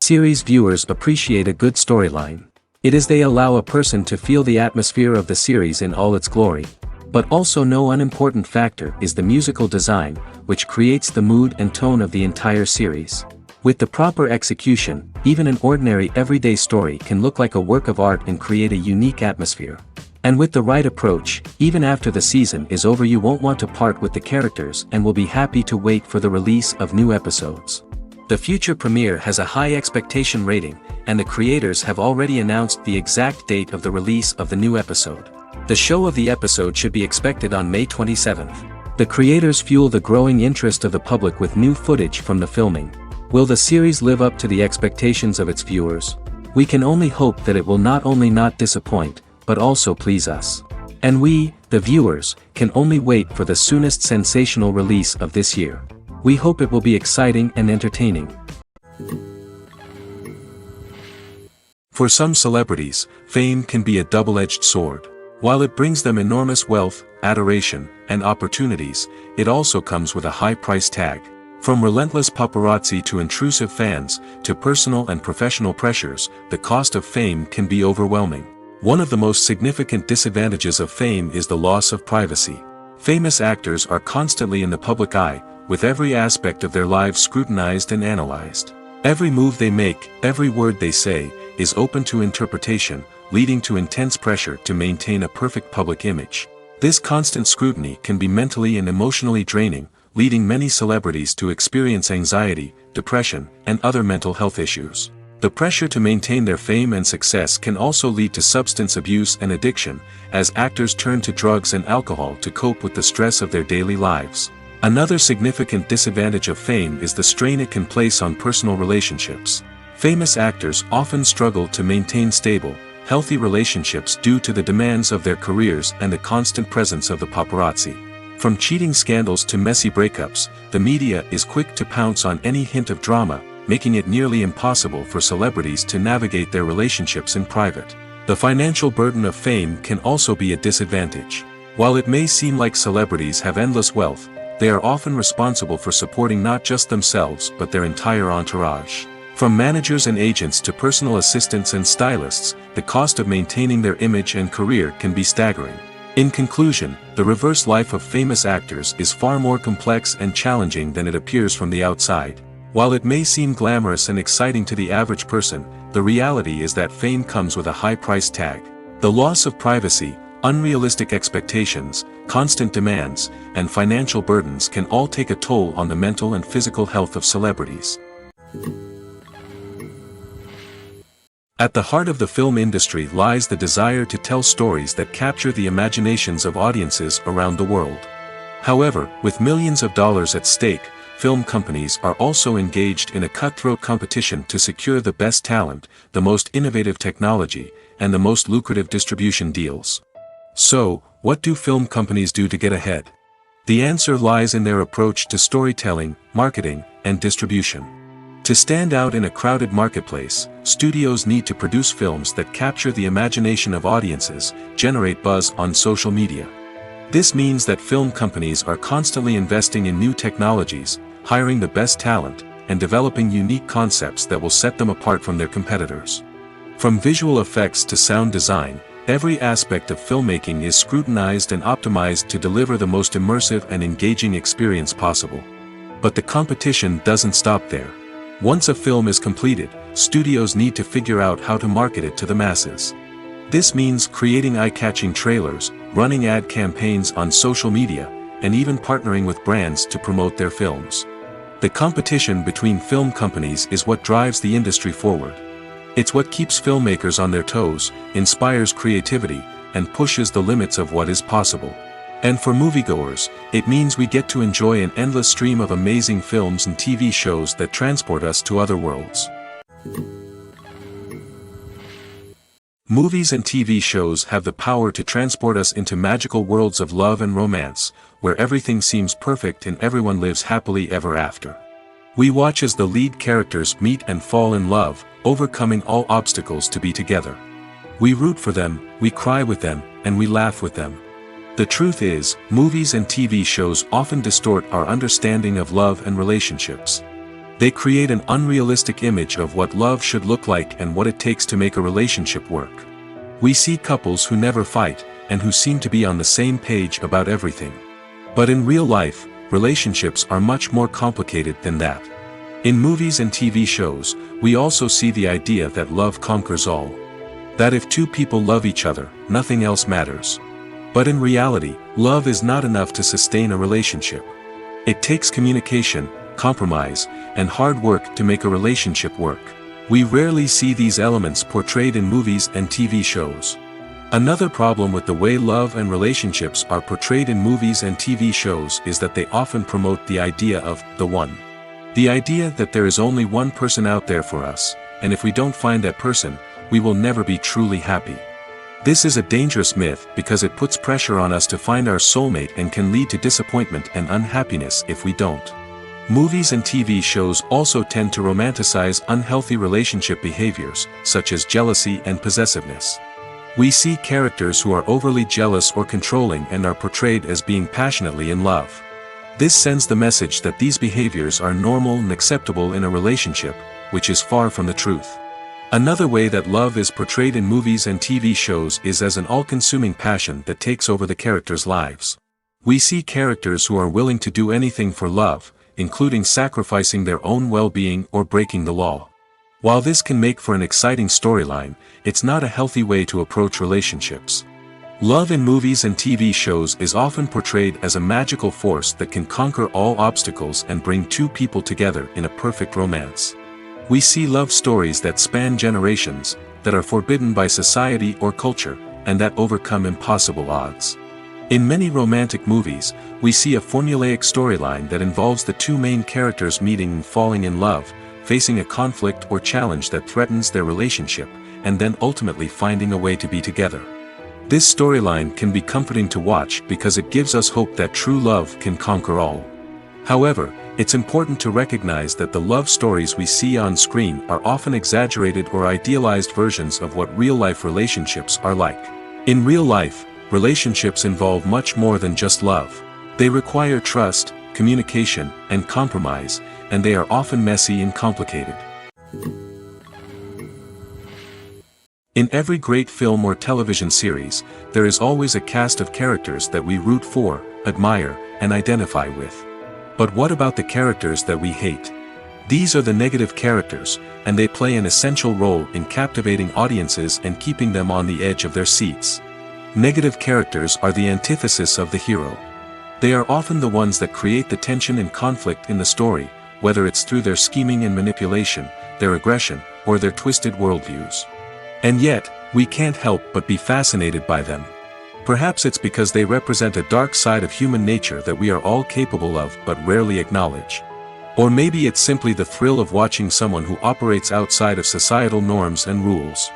Series viewers appreciate a good storyline. It is they allow a person to feel the atmosphere of the series in all its glory. But also no unimportant factor is the musical design, which creates the mood and tone of the entire series. With the proper execution, even an ordinary everyday story can look like a work of art and create a unique atmosphere. And with the right approach, even after the season is over you won't want to part with the characters and will be happy to wait for the release of new episodes. The future premiere has a high expectation rating, and the creators have already announced the exact date of the release of the new episode. The show of the episode should be expected on May 27th. The creators fuel the growing interest of the public with new footage from the filming. Will the series live up to the expectations of its viewers? We can only hope that it will not only not disappoint, but also please us. And we, the viewers, can only wait for the soonest sensational release of this year. We hope it will be exciting and entertaining. For some celebrities, fame can be a double-edged sword. While it brings them enormous wealth, adoration, and opportunities, it also comes with a high price tag. From relentless paparazzi to intrusive fans, to personal and professional pressures, the cost of fame can be overwhelming. One of the most significant disadvantages of fame is the loss of privacy. Famous actors are constantly in the public eye, with every aspect of their lives scrutinized and analyzed. Every move they make, every word they say, is open to interpretation, leading to intense pressure to maintain a perfect public image. This constant scrutiny can be mentally and emotionally draining, leading many celebrities to experience anxiety, depression, and other mental health issues. The pressure to maintain their fame and success can also lead to substance abuse and addiction, as actors turn to drugs and alcohol to cope with the stress of their daily lives. Another significant disadvantage of fame is the strain it can place on personal relationships. Famous actors often struggle to maintain stable, healthy relationships due to the demands of their careers and the constant presence of the paparazzi. From cheating scandals to messy breakups, the media is quick to pounce on any hint of drama, making it nearly impossible for celebrities to navigate their relationships in private. The financial burden of fame can also be a disadvantage. While it may seem like celebrities have endless wealth, they are often responsible for supporting not just themselves but their entire entourage. From managers and agents to personal assistants and stylists, the cost of maintaining their image and career can be staggering. In conclusion, the reverse life of famous actors is far more complex and challenging than it appears from the outside. While it may seem glamorous and exciting to the average person, the reality is that fame comes with a high price tag. The loss of privacy, unrealistic expectations, constant demands, and financial burdens can all take a toll on the mental and physical health of celebrities. At the heart of the film industry lies the desire to tell stories that capture the imaginations of audiences around the world. However, with millions of dollars at stake, film companies are also engaged in a cutthroat competition to secure the best talent, the most innovative technology, and the most lucrative distribution deals. So, what do film companies do to get ahead? The answer lies in their approach to storytelling, marketing, and distribution. To stand out in a crowded marketplace, studios need to produce films that capture the imagination of audiences, generate buzz on social media. This means that film companies are constantly investing in new technologies, hiring the best talent, and developing unique concepts that will set them apart from their competitors. From visual effects to sound design, every aspect of filmmaking is scrutinized and optimized to deliver the most immersive and engaging experience possible. But the competition doesn't stop there. Once a film is completed, studios need to figure out how to market it to the masses. This means creating eye-catching trailers, running ad campaigns on social media, and even partnering with brands to promote their films. The competition between film companies is what drives the industry forward. It's what keeps filmmakers on their toes, inspires creativity, and pushes the limits of what is possible. And for moviegoers, it means we get to enjoy an endless stream of amazing films and TV shows that transport us to other worlds. Movies and TV shows have the power to transport us into magical worlds of love and romance, where everything seems perfect and everyone lives happily ever after. We watch as the lead characters meet and fall in love, overcoming all obstacles to be together. We root for them, we cry with them, and we laugh with them. The truth is, movies and TV shows often distort our understanding of love and relationships. They create an unrealistic image of what love should look like and what it takes to make a relationship work. We see couples who never fight, and who seem to be on the same page about everything. But in real life, relationships are much more complicated than that. In movies and TV shows, we also see the idea that love conquers all. That if two people love each other, nothing else matters. But in reality, love is not enough to sustain a relationship. It takes communication, compromise, and hard work to make a relationship work. We rarely see these elements portrayed in movies and TV shows. Another problem with the way love and relationships are portrayed in movies and TV shows is that they often promote the idea of the one. The idea that there is only one person out there for us, and if we don't find that person, we will never be truly happy. This is a dangerous myth because it puts pressure on us to find our soulmate and can lead to disappointment and unhappiness if we don't. Movies and TV shows also tend to romanticize unhealthy relationship behaviors, such as jealousy and possessiveness. We see characters who are overly jealous or controlling and are portrayed as being passionately in love. This sends the message that these behaviors are normal and acceptable in a relationship, which is far from the truth. Another way that love is portrayed in movies and TV shows is as an all-consuming passion that takes over the characters' lives. We see characters who are willing to do anything for love, including sacrificing their own well-being or breaking the law. While this can make for an exciting storyline, it's not a healthy way to approach relationships. Love in movies and TV shows is often portrayed as a magical force that can conquer all obstacles and bring two people together in a perfect romance. We see love stories that span generations, that are forbidden by society or culture, and that overcome impossible odds. In many romantic movies, we see a formulaic storyline that involves the two main characters meeting and falling in love, facing a conflict or challenge that threatens their relationship, and then ultimately finding a way to be together. This storyline can be comforting to watch because it gives us hope that true love can conquer all. However, it's important to recognize that the love stories we see on screen are often exaggerated or idealized versions of what real-life relationships are like. In real life, relationships involve much more than just love. They require trust, communication, and compromise, and they are often messy and complicated. In every great film or television series, there is always a cast of characters that we root for, admire, and identify with. But what about the characters that we hate? These are the negative characters, and they play an essential role in captivating audiences and keeping them on the edge of their seats. Negative characters are the antithesis of the hero. They are often the ones that create the tension and conflict in the story, whether it's through their scheming and manipulation, their aggression, or their twisted worldviews. And yet, we can't help but be fascinated by them. Perhaps it's because they represent a dark side of human nature that we are all capable of but rarely acknowledge. Or maybe it's simply the thrill of watching someone who operates outside of societal norms and rules.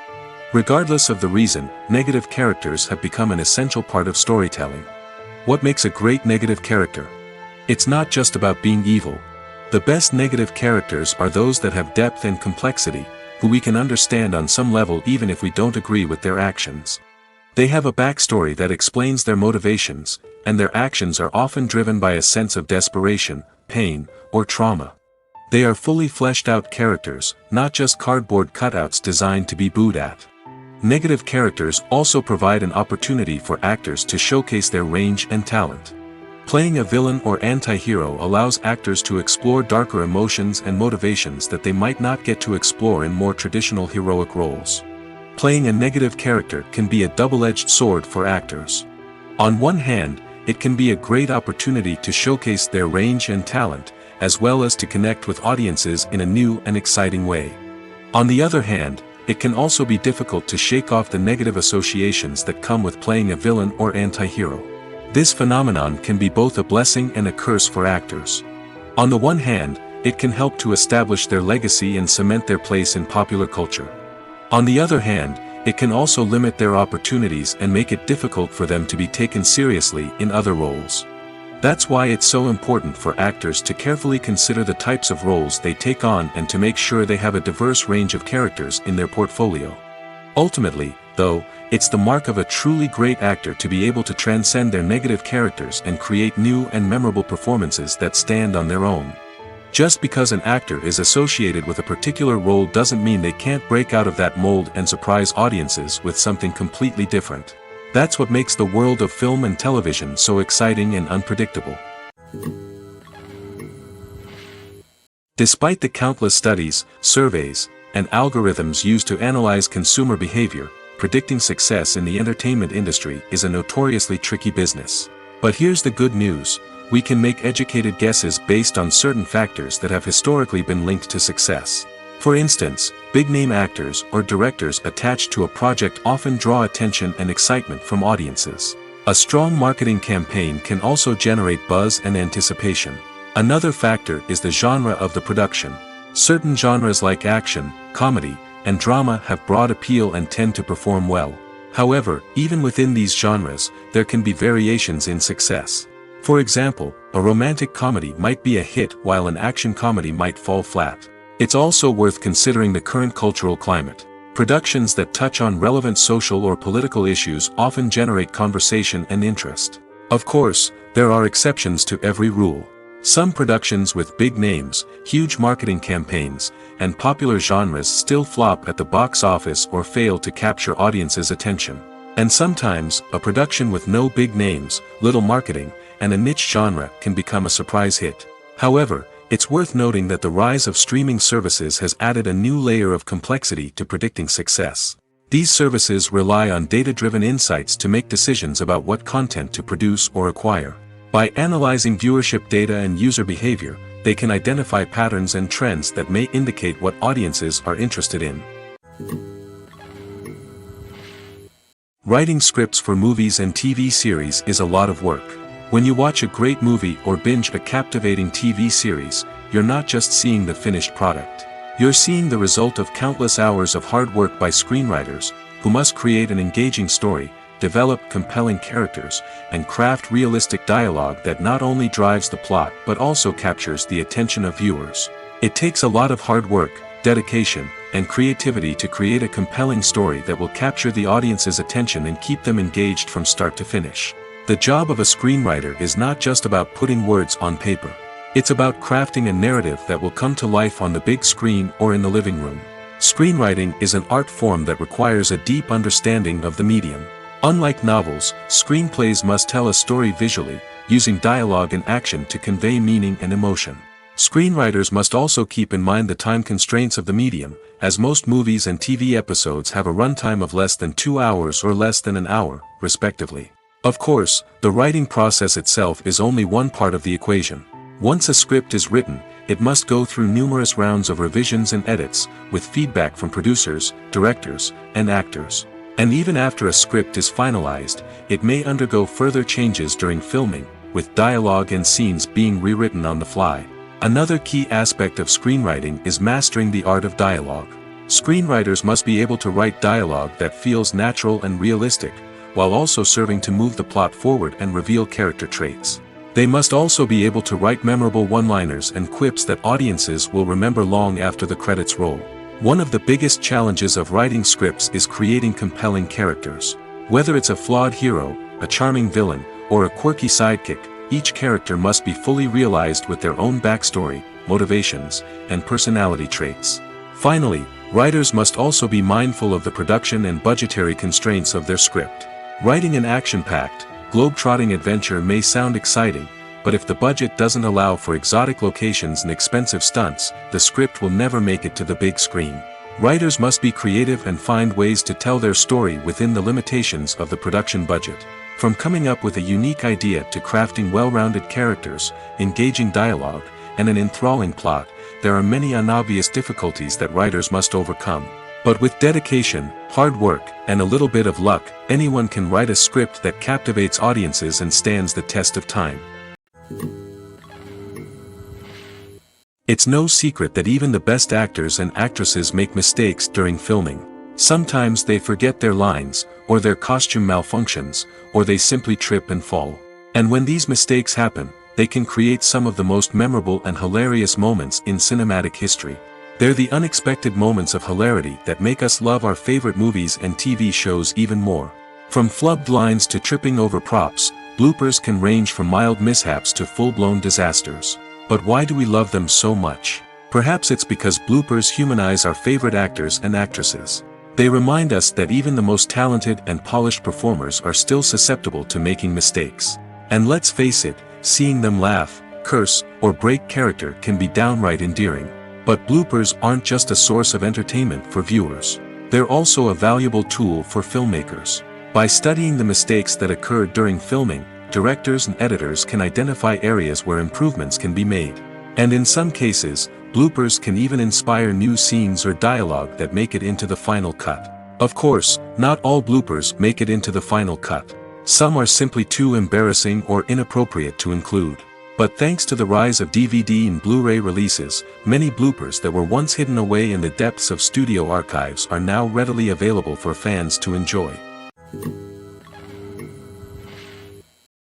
Regardless of the reason, negative characters have become an essential part of storytelling. What makes a great negative character? It's not just about being evil. The best negative characters are those that have depth and complexity, who we can understand on some level even if we don't agree with their actions. They have a backstory that explains their motivations, and their actions are often driven by a sense of desperation, pain, or trauma. They are fully fleshed out characters, not just cardboard cutouts designed to be booed at. Negative characters also provide an opportunity for actors to showcase their range and talent. Playing a villain or anti-hero allows actors to explore darker emotions and motivations that they might not get to explore in more traditional heroic roles. Playing a negative character can be a double-edged sword for actors. On one hand, it can be a great opportunity to showcase their range and talent, as well as to connect with audiences in a new and exciting way. On the other hand, it can also be difficult to shake off the negative associations that come with playing a villain or anti-hero. This phenomenon can be both a blessing and a curse for actors. On the one hand, it can help to establish their legacy and cement their place in popular culture. On the other hand, it can also limit their opportunities and make it difficult for them to be taken seriously in other roles. That's why it's so important for actors to carefully consider the types of roles they take on and to make sure they have a diverse range of characters in their portfolio. Ultimately, though, it's the mark of a truly great actor to be able to transcend their negative characters and create new and memorable performances that stand on their own. Just because an actor is associated with a particular role doesn't mean they can't break out of that mold and surprise audiences with something completely different. That's what makes the world of film and television so exciting and unpredictable. Despite the countless studies, surveys, and algorithms used to analyze consumer behavior, predicting success in the entertainment industry is a notoriously tricky business. But here's the good news. We can make educated guesses based on certain factors that have historically been linked to success. For instance, big-name actors or directors attached to a project often draw attention and excitement from audiences. A strong marketing campaign can also generate buzz and anticipation. Another factor is the genre of the production. Certain genres like action, comedy, and drama have broad appeal and tend to perform well. However, even within these genres, there can be variations in success. For example, a romantic comedy might be a hit while an action comedy might fall flat. It's also worth considering the current cultural climate. Productions that touch on relevant social or political issues often generate conversation and interest. Of course, there are exceptions to every rule. Some productions with big names, huge marketing campaigns, and popular genres still flop at the box office or fail to capture audiences' attention. And sometimes, a production with no big names, little marketing, and a niche genre can become a surprise hit. However, it's worth noting that the rise of streaming services has added a new layer of complexity to predicting success. These services rely on data-driven insights to make decisions about what content to produce or acquire. By analyzing viewership data and user behavior, they can identify patterns and trends that may indicate what audiences are interested in. Writing scripts for movies and TV series is a lot of work. When you watch a great movie or binge a captivating TV series, you're not just seeing the finished product. You're seeing the result of countless hours of hard work by screenwriters, who must create an engaging story, develop compelling characters, and craft realistic dialogue that not only drives the plot but also captures the attention of viewers. It takes a lot of hard work, dedication, and creativity to create a compelling story that will capture the audience's attention and keep them engaged from start to finish. The job of a screenwriter is not just about putting words on paper. It's about crafting a narrative that will come to life on the big screen or in the living room. Screenwriting is an art form that requires a deep understanding of the medium. Unlike novels, screenplays must tell a story visually, using dialogue and action to convey meaning and emotion. Screenwriters must also keep in mind the time constraints of the medium, as most movies and TV episodes have a runtime of less than 2 hours or less than an hour, respectively. Of course, the writing process itself is only one part of the equation. Once a script is written, it must go through numerous rounds of revisions and edits, with feedback from producers, directors, and actors. And even after a script is finalized, it may undergo further changes during filming, with dialogue and scenes being rewritten on the fly. Another key aspect of screenwriting is mastering the art of dialogue. Screenwriters must be able to write dialogue that feels natural and realistic, while also serving to move the plot forward and reveal character traits. They must also be able to write memorable one-liners and quips that audiences will remember long after the credits roll. One of the biggest challenges of writing scripts is creating compelling characters. Whether it's a flawed hero, a charming villain, or a quirky sidekick, each character must be fully realized with their own backstory, motivations, and personality traits. Finally, writers must also be mindful of the production and budgetary constraints of their script. Writing an action-packed, globe-trotting adventure may sound exciting, but if the budget doesn't allow for exotic locations and expensive stunts, the script will never make it to the big screen. Writers must be creative and find ways to tell their story within the limitations of the production budget. From coming up with a unique idea to crafting well-rounded characters, engaging dialogue, and an enthralling plot, there are many unobvious difficulties that writers must overcome. But with dedication, hard work, and a little bit of luck, anyone can write a script that captivates audiences and stands the test of time. It's no secret that even the best actors and actresses make mistakes during filming. Sometimes they forget their lines, or their costume malfunctions, or they simply trip and fall. And when these mistakes happen, they can create some of the most memorable and hilarious moments in cinematic history. They're the unexpected moments of hilarity that make us love our favorite movies and TV shows even more. From flubbed lines to tripping over props, bloopers can range from mild mishaps to full-blown disasters. But why do we love them so much? Perhaps it's because bloopers humanize our favorite actors and actresses. They remind us that even the most talented and polished performers are still susceptible to making mistakes. And let's face it, seeing them laugh, curse, or break character can be downright endearing. But bloopers aren't just a source of entertainment for viewers. They're also a valuable tool for filmmakers. By studying the mistakes that occurred during filming, directors and editors can identify areas where improvements can be made. And in some cases, bloopers can even inspire new scenes or dialogue that make it into the final cut. Of course, not all bloopers make it into the final cut. Some are simply too embarrassing or inappropriate to include. But thanks to the rise of DVD and Blu-ray releases, many bloopers that were once hidden away in the depths of studio archives are now readily available for fans to enjoy.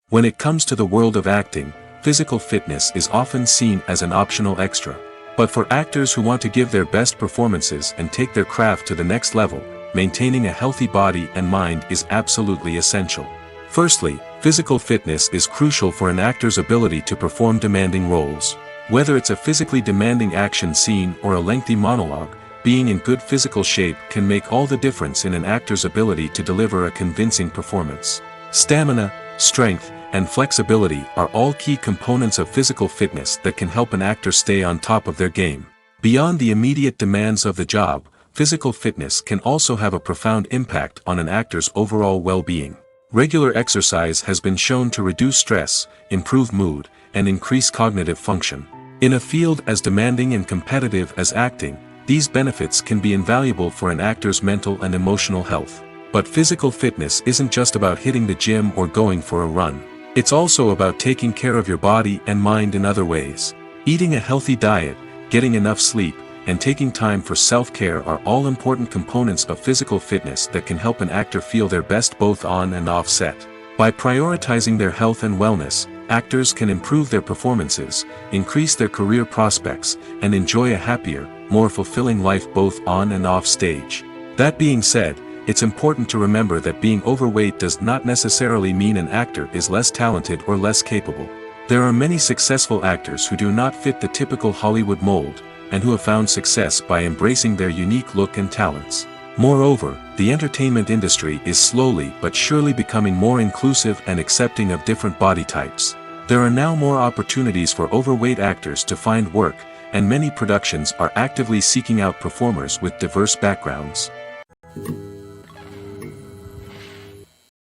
When it comes to the world of acting, physical fitness is often seen as an optional extra. But for actors who want to give their best performances and take their craft to the next level, maintaining a healthy body and mind is absolutely essential. Firstly, physical fitness is crucial for an actor's ability to perform demanding roles. Whether it's a physically demanding action scene or a lengthy monologue, being in good physical shape can make all the difference in an actor's ability to deliver a convincing performance. Stamina, strength, and flexibility are all key components of physical fitness that can help an actor stay on top of their game. Beyond the immediate demands of the job, physical fitness can also have a profound impact on an actor's overall well-being. Regular exercise has been shown to reduce stress, improve mood, and increase cognitive function. In a field as demanding and competitive as acting, these benefits can be invaluable for an actor's mental and emotional health. But physical fitness isn't just about hitting the gym or going for a run. It's also about taking care of your body and mind in other ways. Eating a healthy diet, getting enough sleep, and taking time for self-care are all important components of physical fitness that can help an actor feel their best both on and off set. By prioritizing their health and wellness, actors can improve their performances, increase their career prospects, and enjoy a happier, more fulfilling life both on and off stage. That being said, it's important to remember that being overweight does not necessarily mean an actor is less talented or less capable. There are many successful actors who do not fit the typical Hollywood mold, and who have found success by embracing their unique look and talents. Moreover, the entertainment industry is slowly but surely becoming more inclusive and accepting of different body types. There are now more opportunities for overweight actors to find work, and many productions are actively seeking out performers with diverse backgrounds.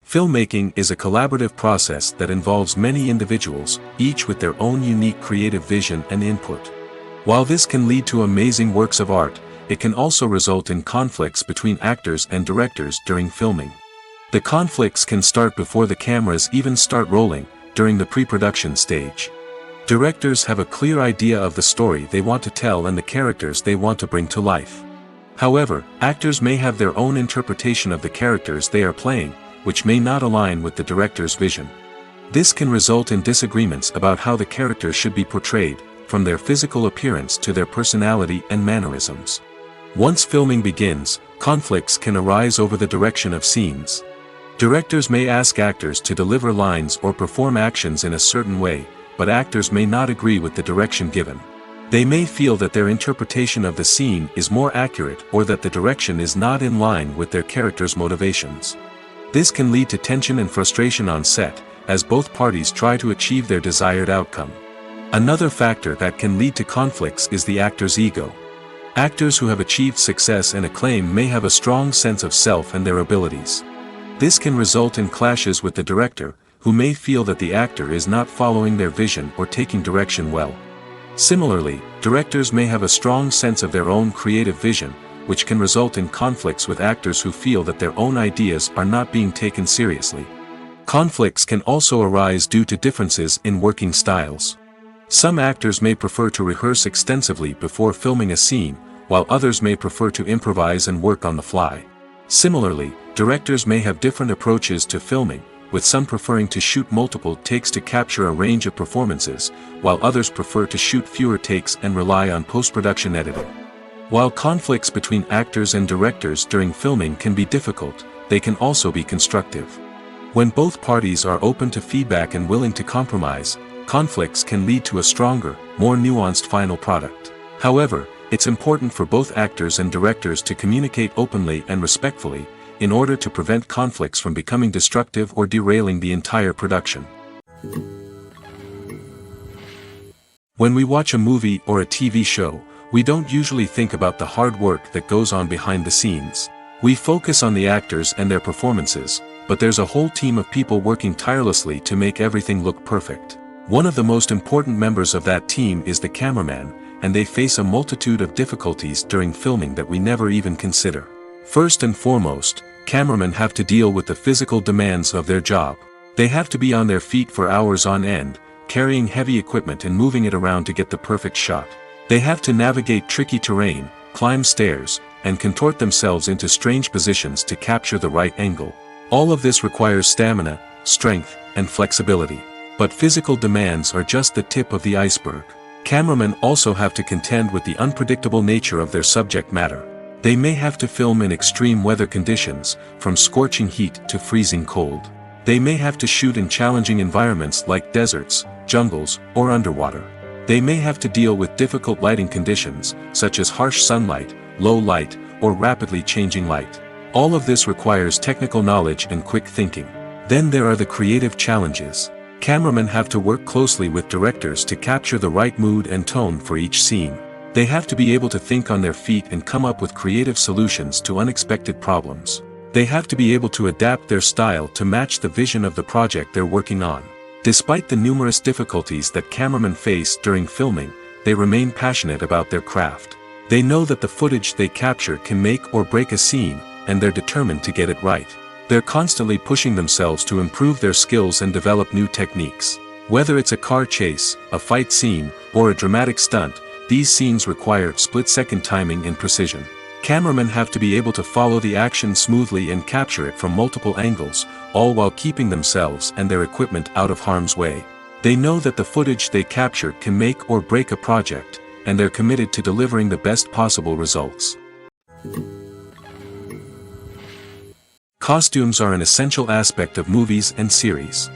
Filmmaking is a collaborative process that involves many individuals, each with their own unique creative vision and input. While this can lead to amazing works of art, it can also result in conflicts between actors and directors during filming. The conflicts can start before the cameras even start rolling, during the pre-production stage. Directors have a clear idea of the story they want to tell and the characters they want to bring to life. However, actors may have their own interpretation of the characters they are playing, which may not align with the director's vision. This can result in disagreements about how the characters should be portrayed, from their physical appearance to their personality and mannerisms. Once filming begins, conflicts can arise over the direction of scenes. Directors may ask actors to deliver lines or perform actions in a certain way, but actors may not agree with the direction given. They may feel that their interpretation of the scene is more accurate or that the direction is not in line with their character's motivations. This can lead to tension and frustration on set, as both parties try to achieve their desired outcome. Another factor that can lead to conflicts is the actor's ego. Actors who have achieved success and acclaim may have a strong sense of self and their abilities. This can result in clashes with the director, who may feel that the actor is not following their vision or taking direction well. Similarly, directors may have a strong sense of their own creative vision, which can result in conflicts with actors who feel that their own ideas are not being taken seriously. Conflicts can also arise due to differences in working styles. Some actors may prefer to rehearse extensively before filming a scene, while others may prefer to improvise and work on the fly. Similarly, directors may have different approaches to filming, with some preferring to shoot multiple takes to capture a range of performances, while others prefer to shoot fewer takes and rely on post-production editing. While conflicts between actors and directors during filming can be difficult, they can also be constructive. When both parties are open to feedback and willing to compromise, conflicts can lead to a stronger, more nuanced final product. However, it's important for both actors and directors to communicate openly and respectfully, in order to prevent conflicts from becoming destructive or derailing the entire production. When we watch a movie or a TV show, we don't usually think about the hard work that goes on behind the scenes. We focus on the actors and their performances, but there's a whole team of people working tirelessly to make everything look perfect. One of the most important members of that team is the cameraman, and they face a multitude of difficulties during filming that we never even consider. First and foremost, cameramen have to deal with the physical demands of their job. They have to be on their feet for hours on end, carrying heavy equipment and moving it around to get the perfect shot. They have to navigate tricky terrain, climb stairs, and contort themselves into strange positions to capture the right angle. All of this requires stamina, strength, and flexibility. But physical demands are just the tip of the iceberg. Cameramen also have to contend with the unpredictable nature of their subject matter. They may have to film in extreme weather conditions, from scorching heat to freezing cold. They may have to shoot in challenging environments like deserts, jungles, or underwater. They may have to deal with difficult lighting conditions, such as harsh sunlight, low light, or rapidly changing light. All of this requires technical knowledge and quick thinking. Then there are the creative challenges. Cameramen have to work closely with directors to capture the right mood and tone for each scene. They have to be able to think on their feet and come up with creative solutions to unexpected problems. They have to be able to adapt their style to match the vision of the project they're working on. Despite the numerous difficulties that cameramen face during filming, they remain passionate about their craft. They know that the footage they capture can make or break a scene, and they're determined to get it right. They're constantly pushing themselves to improve their skills and develop new techniques. Whether it's a car chase, a fight scene, or a dramatic stunt, these scenes require split-second timing and precision. Cameramen have to be able to follow the action smoothly and capture it from multiple angles, all while keeping themselves and their equipment out of harm's way. They know that the footage they capture can make or break a project, and they're committed to delivering the best possible results. Costumes are an essential aspect of movies and series.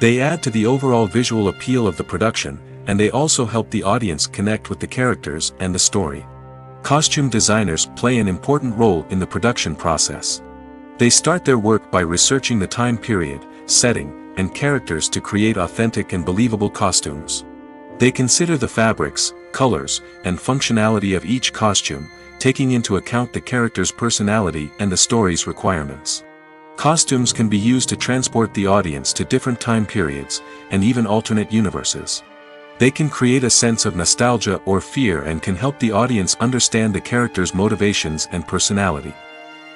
They add to the overall visual appeal of the production, and they also help the audience connect with the characters and the story. Costume designers play an important role in the production process. They start their work by researching the time period, setting, and characters to create authentic and believable costumes. They consider the fabrics, colors, and functionality of each costume, taking into account the character's personality and the story's requirements. Costumes can be used to transport the audience to different time periods, and even alternate universes. They can create a sense of nostalgia or fear and can help the audience understand the character's motivations and personality.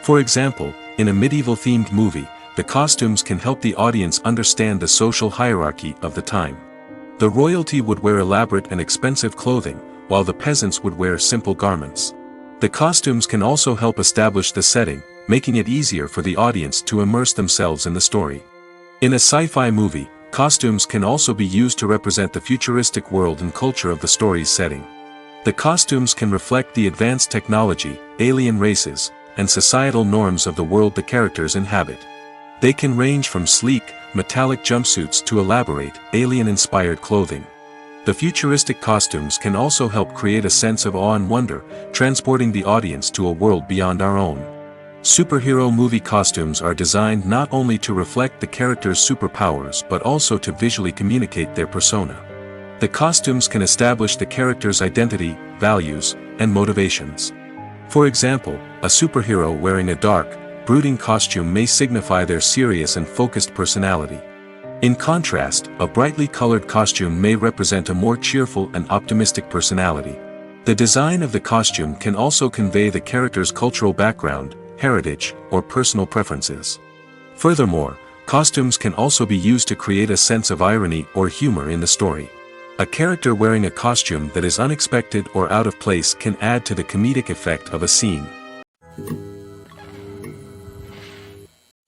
For example, in a medieval-themed movie, the costumes can help the audience understand the social hierarchy of the time. The royalty would wear elaborate and expensive clothing, while the peasants would wear simple garments. The costumes can also help establish the setting, making it easier for the audience to immerse themselves in the story. In a sci-fi movie, costumes can also be used to represent the futuristic world and culture of the story's setting. The costumes can reflect the advanced technology, alien races, and societal norms of the world the characters inhabit. They can range from sleek, metallic jumpsuits to elaborate, alien-inspired clothing. The futuristic costumes can also help create a sense of awe and wonder, transporting the audience to a world beyond our own. Superhero movie costumes are designed not only to reflect the character's superpowers but also to visually communicate their persona. The costumes can establish the character's identity, values, and motivations. For example, a superhero wearing a dark, brooding costume may signify their serious and focused personality. In contrast, a brightly colored costume may represent a more cheerful and optimistic personality. The design of the costume can also convey the character's cultural background, heritage, or personal preferences. Furthermore, costumes can also be used to create a sense of irony or humor in the story. A character wearing a costume that is unexpected or out of place can add to the comedic effect of a scene.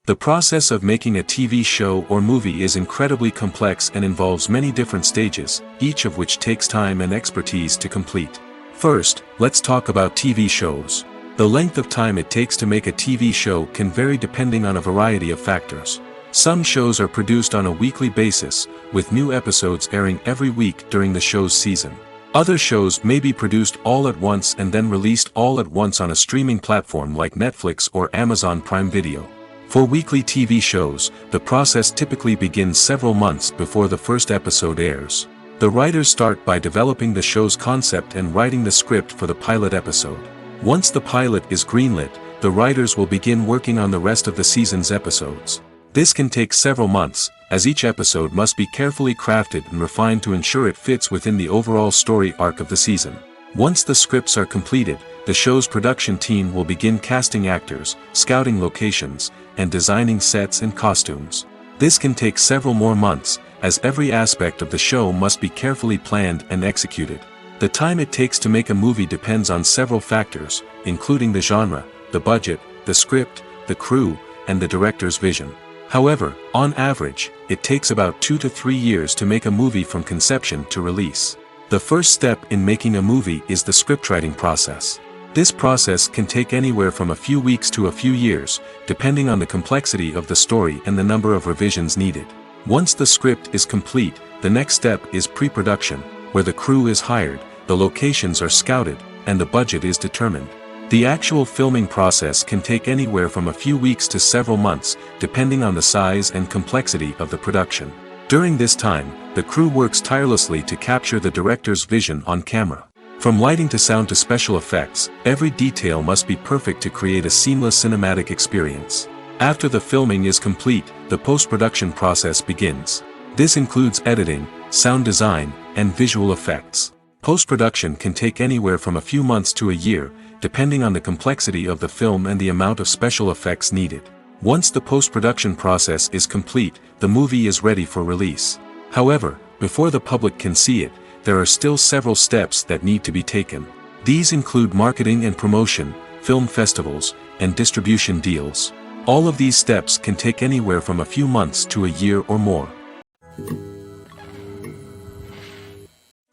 The process of making a TV show or movie is incredibly complex and involves many different stages, each of which takes time and expertise to complete. First, let's talk about TV shows. The length of time it takes to make a TV show can vary depending on a variety of factors. Some shows are produced on a weekly basis, with new episodes airing every week during the show's season. Other shows may be produced all at once and then released all at once on a streaming platform like Netflix or Amazon Prime Video. For weekly TV shows, the process typically begins several months before the first episode airs. The writers start by developing the show's concept and writing the script for the pilot episode. Once the pilot is greenlit, the writers will begin working on the rest of the season's episodes. This can take several months, as each episode must be carefully crafted and refined to ensure it fits within the overall story arc of the season. Once the scripts are completed, the show's production team will begin casting actors, scouting locations, and designing sets and costumes. This can take several more months, as every aspect of the show must be carefully planned and executed. The time it takes to make a movie depends on several factors, including the genre, the budget, the script, the crew, and the director's vision. However, on average, it takes about 2 to 3 years to make a movie from conception to release. The first step in making a movie is the scriptwriting process. This process can take anywhere from a few weeks to a few years, depending on the complexity of the story and the number of revisions needed. Once the script is complete, the next step is pre-production, where the crew is hired, the locations are scouted, and the budget is determined. The actual filming process can take anywhere from a few weeks to several months, depending on the size and complexity of the production. During this time, the crew works tirelessly to capture the director's vision on camera. From lighting to sound to special effects, every detail must be perfect to create a seamless cinematic experience. After the filming is complete, the post-production process begins. This includes editing, sound design, and visual effects. Post-production can take anywhere from a few months to a year, depending on the complexity of the film and the amount of special effects needed. Once the post-production process is complete, the movie is ready for release. However, before the public can see it, there are still several steps that need to be taken. These include marketing and promotion, film festivals, and distribution deals. All of these steps can take anywhere from a few months to a year or more.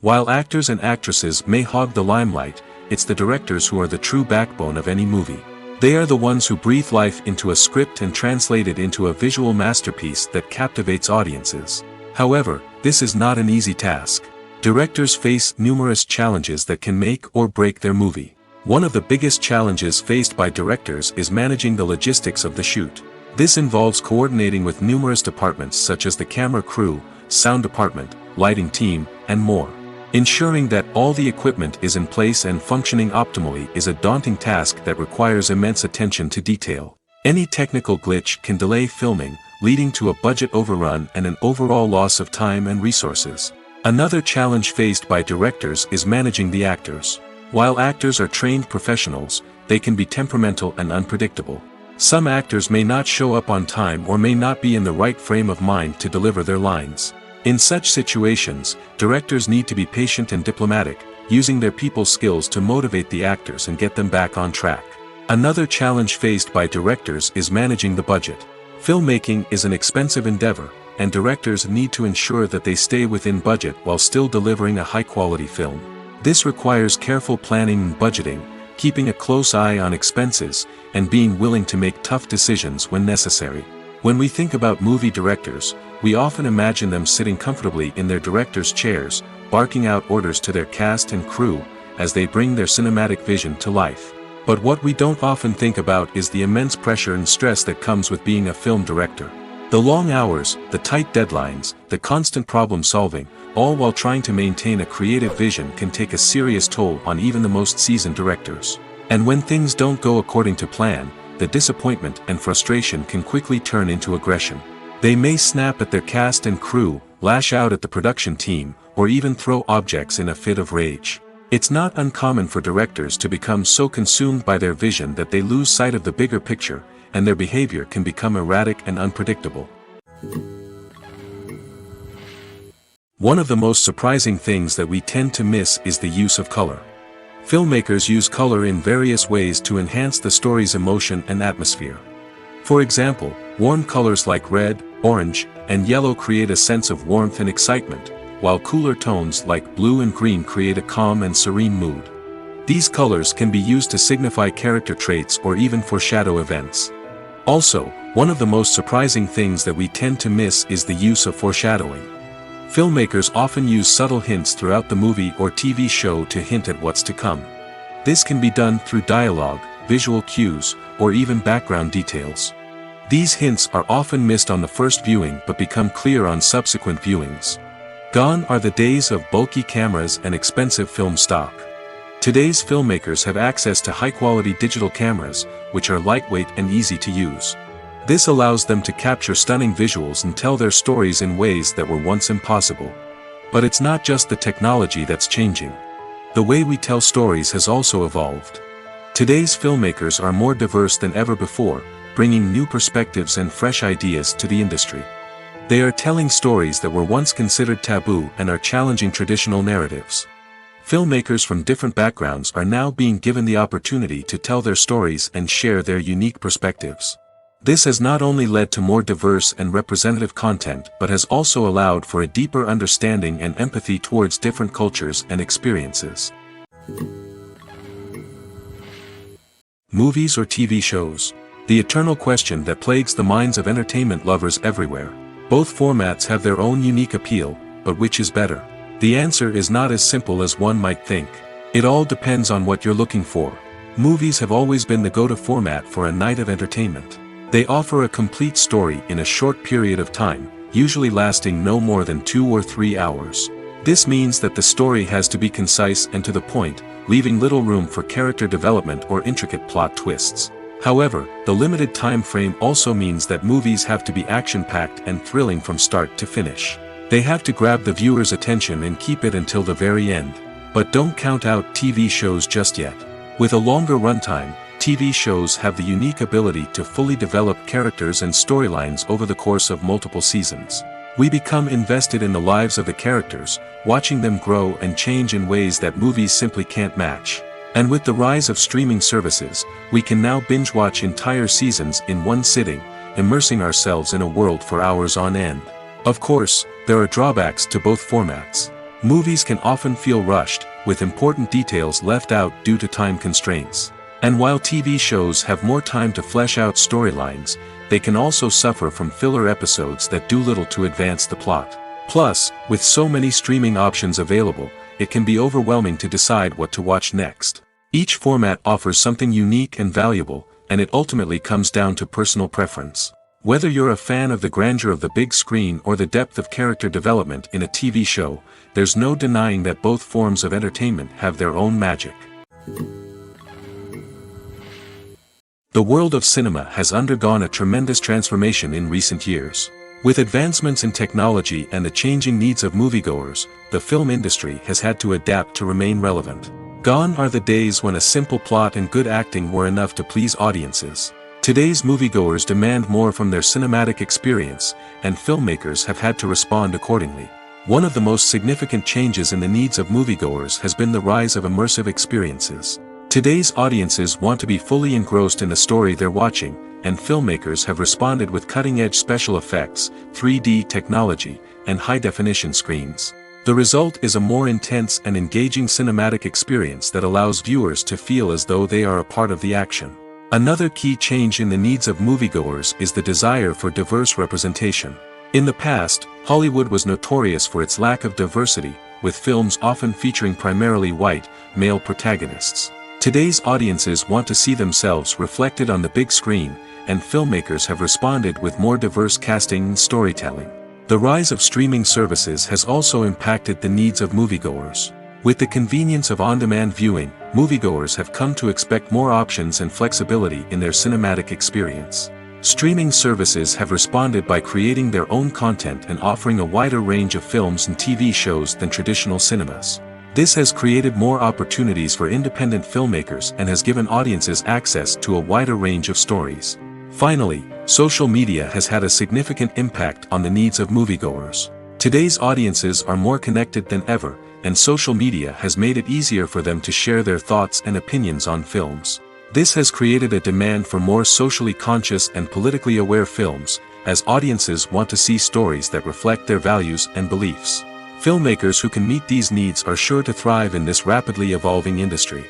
While actors and actresses may hog the limelight, it's the directors who are the true backbone of any movie. They are the ones who breathe life into a script and translate it into a visual masterpiece that captivates audiences. However, this is not an easy task. Directors face numerous challenges that can make or break their movie. One of the biggest challenges faced by directors is managing the logistics of the shoot. This involves coordinating with numerous departments such as the camera crew, sound department, lighting team, and more. Ensuring that all the equipment is in place and functioning optimally is a daunting task that requires immense attention to detail. Any technical glitch can delay filming, leading to a budget overrun and an overall loss of time and resources. Another challenge faced by directors is managing the actors. While actors are trained professionals, they can be temperamental and unpredictable. Some actors may not show up on time or may not be in the right frame of mind to deliver their lines. In such situations, directors need to be patient and diplomatic, using their people skills to motivate the actors and get them back on track. Another challenge faced by directors is managing the budget. Filmmaking is an expensive endeavor, and directors need to ensure that they stay within budget while still delivering a high-quality film. This requires careful planning and budgeting, keeping a close eye on expenses, and being willing to make tough decisions when necessary. When we think about movie directors, we often imagine them sitting comfortably in their director's chairs, barking out orders to their cast and crew, as they bring their cinematic vision to life. But what we don't often think about is the immense pressure and stress that comes with being a film director. The long hours, the tight deadlines, the constant problem solving, all while trying to maintain a creative vision can take a serious toll on even the most seasoned directors. And when things don't go according to plan, the disappointment and frustration can quickly turn into aggression. They may snap at their cast and crew, lash out at the production team, or even throw objects in a fit of rage. It's not uncommon for directors to become so consumed by their vision that they lose sight of the bigger picture, and their behavior can become erratic and unpredictable. One of the most surprising things that we tend to miss is the use of color. Filmmakers use color in various ways to enhance the story's emotion and atmosphere. For example, warm colors like red, orange, and yellow create a sense of warmth and excitement, while cooler tones like blue and green create a calm and serene mood. These colors can be used to signify character traits or even foreshadow events. Also, one of the most surprising things that we tend to miss is the use of foreshadowing. Filmmakers often use subtle hints throughout the movie or TV show to hint at what's to come. This can be done through dialogue, visual cues, or even background details. These hints are often missed on the first viewing but become clear on subsequent viewings. Gone are the days of bulky cameras and expensive film stock. Today's filmmakers have access to high-quality digital cameras, which are lightweight and easy to use. This allows them to capture stunning visuals and tell their stories in ways that were once impossible. But it's not just the technology that's changing. The way we tell stories has also evolved. Today's filmmakers are more diverse than ever before, bringing new perspectives and fresh ideas to the industry. They are telling stories that were once considered taboo and are challenging traditional narratives. Filmmakers from different backgrounds are now being given the opportunity to tell their stories and share their unique perspectives. This has not only led to more diverse and representative content but has also allowed for a deeper understanding and empathy towards different cultures and experiences. Movies or TV shows? The eternal question that plagues the minds of entertainment lovers everywhere. Both formats have their own unique appeal, but which is better? The answer is not as simple as one might think. It all depends on what you're looking for. Movies have always been the go-to format for a night of entertainment. They offer a complete story in a short period of time, usually lasting no more than 2 or 3 hours. This means that the story has to be concise and to the point, leaving little room for character development or intricate plot twists. However, the limited time frame also means that movies have to be action-packed and thrilling from start to finish. They have to grab the viewer's attention and keep it until the very end. But don't count out TV shows just yet. With a longer runtime, TV shows have the unique ability to fully develop characters and storylines over the course of multiple seasons. We become invested in the lives of the characters, watching them grow and change in ways that movies simply can't match. And with the rise of streaming services, we can now binge-watch entire seasons in one sitting, immersing ourselves in a world for hours on end. Of course, there are drawbacks to both formats. Movies can often feel rushed, with important details left out due to time constraints. And while TV shows have more time to flesh out storylines, they can also suffer from filler episodes that do little to advance the plot. Plus, with so many streaming options available, it can be overwhelming to decide what to watch next. Each format offers something unique and valuable, and it ultimately comes down to personal preference. Whether you're a fan of the grandeur of the big screen or the depth of character development in a TV show, there's no denying that both forms of entertainment have their own magic. The world of cinema has undergone a tremendous transformation in recent years. With advancements in technology and the changing needs of moviegoers, the film industry has had to adapt to remain relevant. Gone are the days when a simple plot and good acting were enough to please audiences. Today's moviegoers demand more from their cinematic experience, and filmmakers have had to respond accordingly. One of the most significant changes in the needs of moviegoers has been the rise of immersive experiences. Today's audiences want to be fully engrossed in the story they're watching, and filmmakers have responded with cutting-edge special effects, 3D technology, and high-definition screens. The result is a more intense and engaging cinematic experience that allows viewers to feel as though they are a part of the action. Another key change in the needs of moviegoers is the desire for diverse representation. In the past, Hollywood was notorious for its lack of diversity, with films often featuring primarily white, male protagonists. Today's audiences want to see themselves reflected on the big screen, and filmmakers have responded with more diverse casting and storytelling. The rise of streaming services has also impacted the needs of moviegoers. With the convenience of on-demand viewing, moviegoers have come to expect more options and flexibility in their cinematic experience. Streaming services have responded by creating their own content and offering a wider range of films and TV shows than traditional cinemas. This has created more opportunities for independent filmmakers and has given audiences access to a wider range of stories. Finally, social media has had a significant impact on the needs of moviegoers. Today's audiences are more connected than ever, and social media has made it easier for them to share their thoughts and opinions on films. This has created a demand for more socially conscious and politically aware films, as audiences want to see stories that reflect their values and beliefs. Filmmakers who can meet these needs are sure to thrive in this rapidly evolving industry.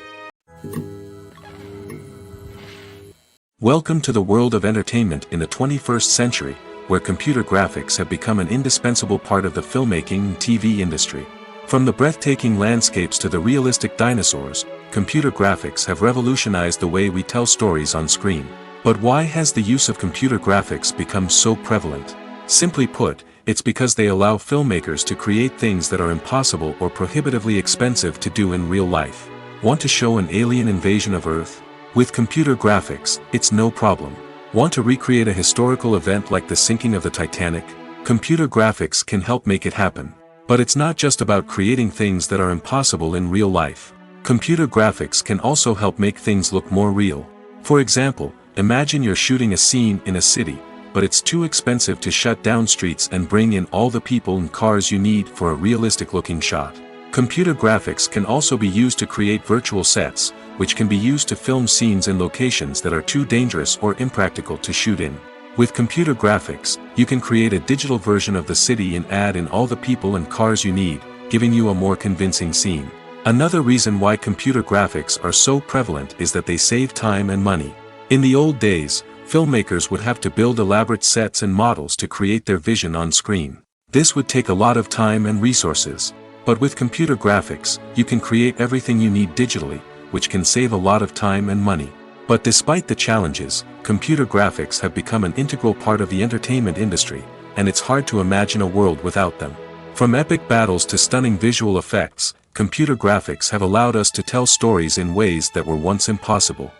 Welcome to the world of entertainment in the 21st century, where computer graphics have become an indispensable part of the filmmaking and TV industry. From the breathtaking landscapes to the realistic dinosaurs, computer graphics have revolutionized the way we tell stories on screen. But why has the use of computer graphics become so prevalent? Simply put, it's because they allow filmmakers to create things that are impossible or prohibitively expensive to do in real life. Want to show an alien invasion of Earth? With computer graphics, it's no problem. Want to recreate a historical event like the sinking of the Titanic? Computer graphics can help make it happen. But it's not just about creating things that are impossible in real life. Computer graphics can also help make things look more real. For example, imagine you're shooting a scene in a city, but it's too expensive to shut down streets and bring in all the people and cars you need for a realistic-looking shot. Computer graphics can also be used to create virtual sets, which can be used to film scenes in locations that are too dangerous or impractical to shoot in. With computer graphics, you can create a digital version of the city and add in all the people and cars you need, giving you a more convincing scene. Another reason why computer graphics are so prevalent is that they save time and money. In the old days, filmmakers would have to build elaborate sets and models to create their vision on screen. This would take a lot of time and resources. But with computer graphics, you can create everything you need digitally, which can save a lot of time and money. But despite the challenges, computer graphics have become an integral part of the entertainment industry, and it's hard to imagine a world without them. From epic battles to stunning visual effects, computer graphics have allowed us to tell stories in ways that were once impossible.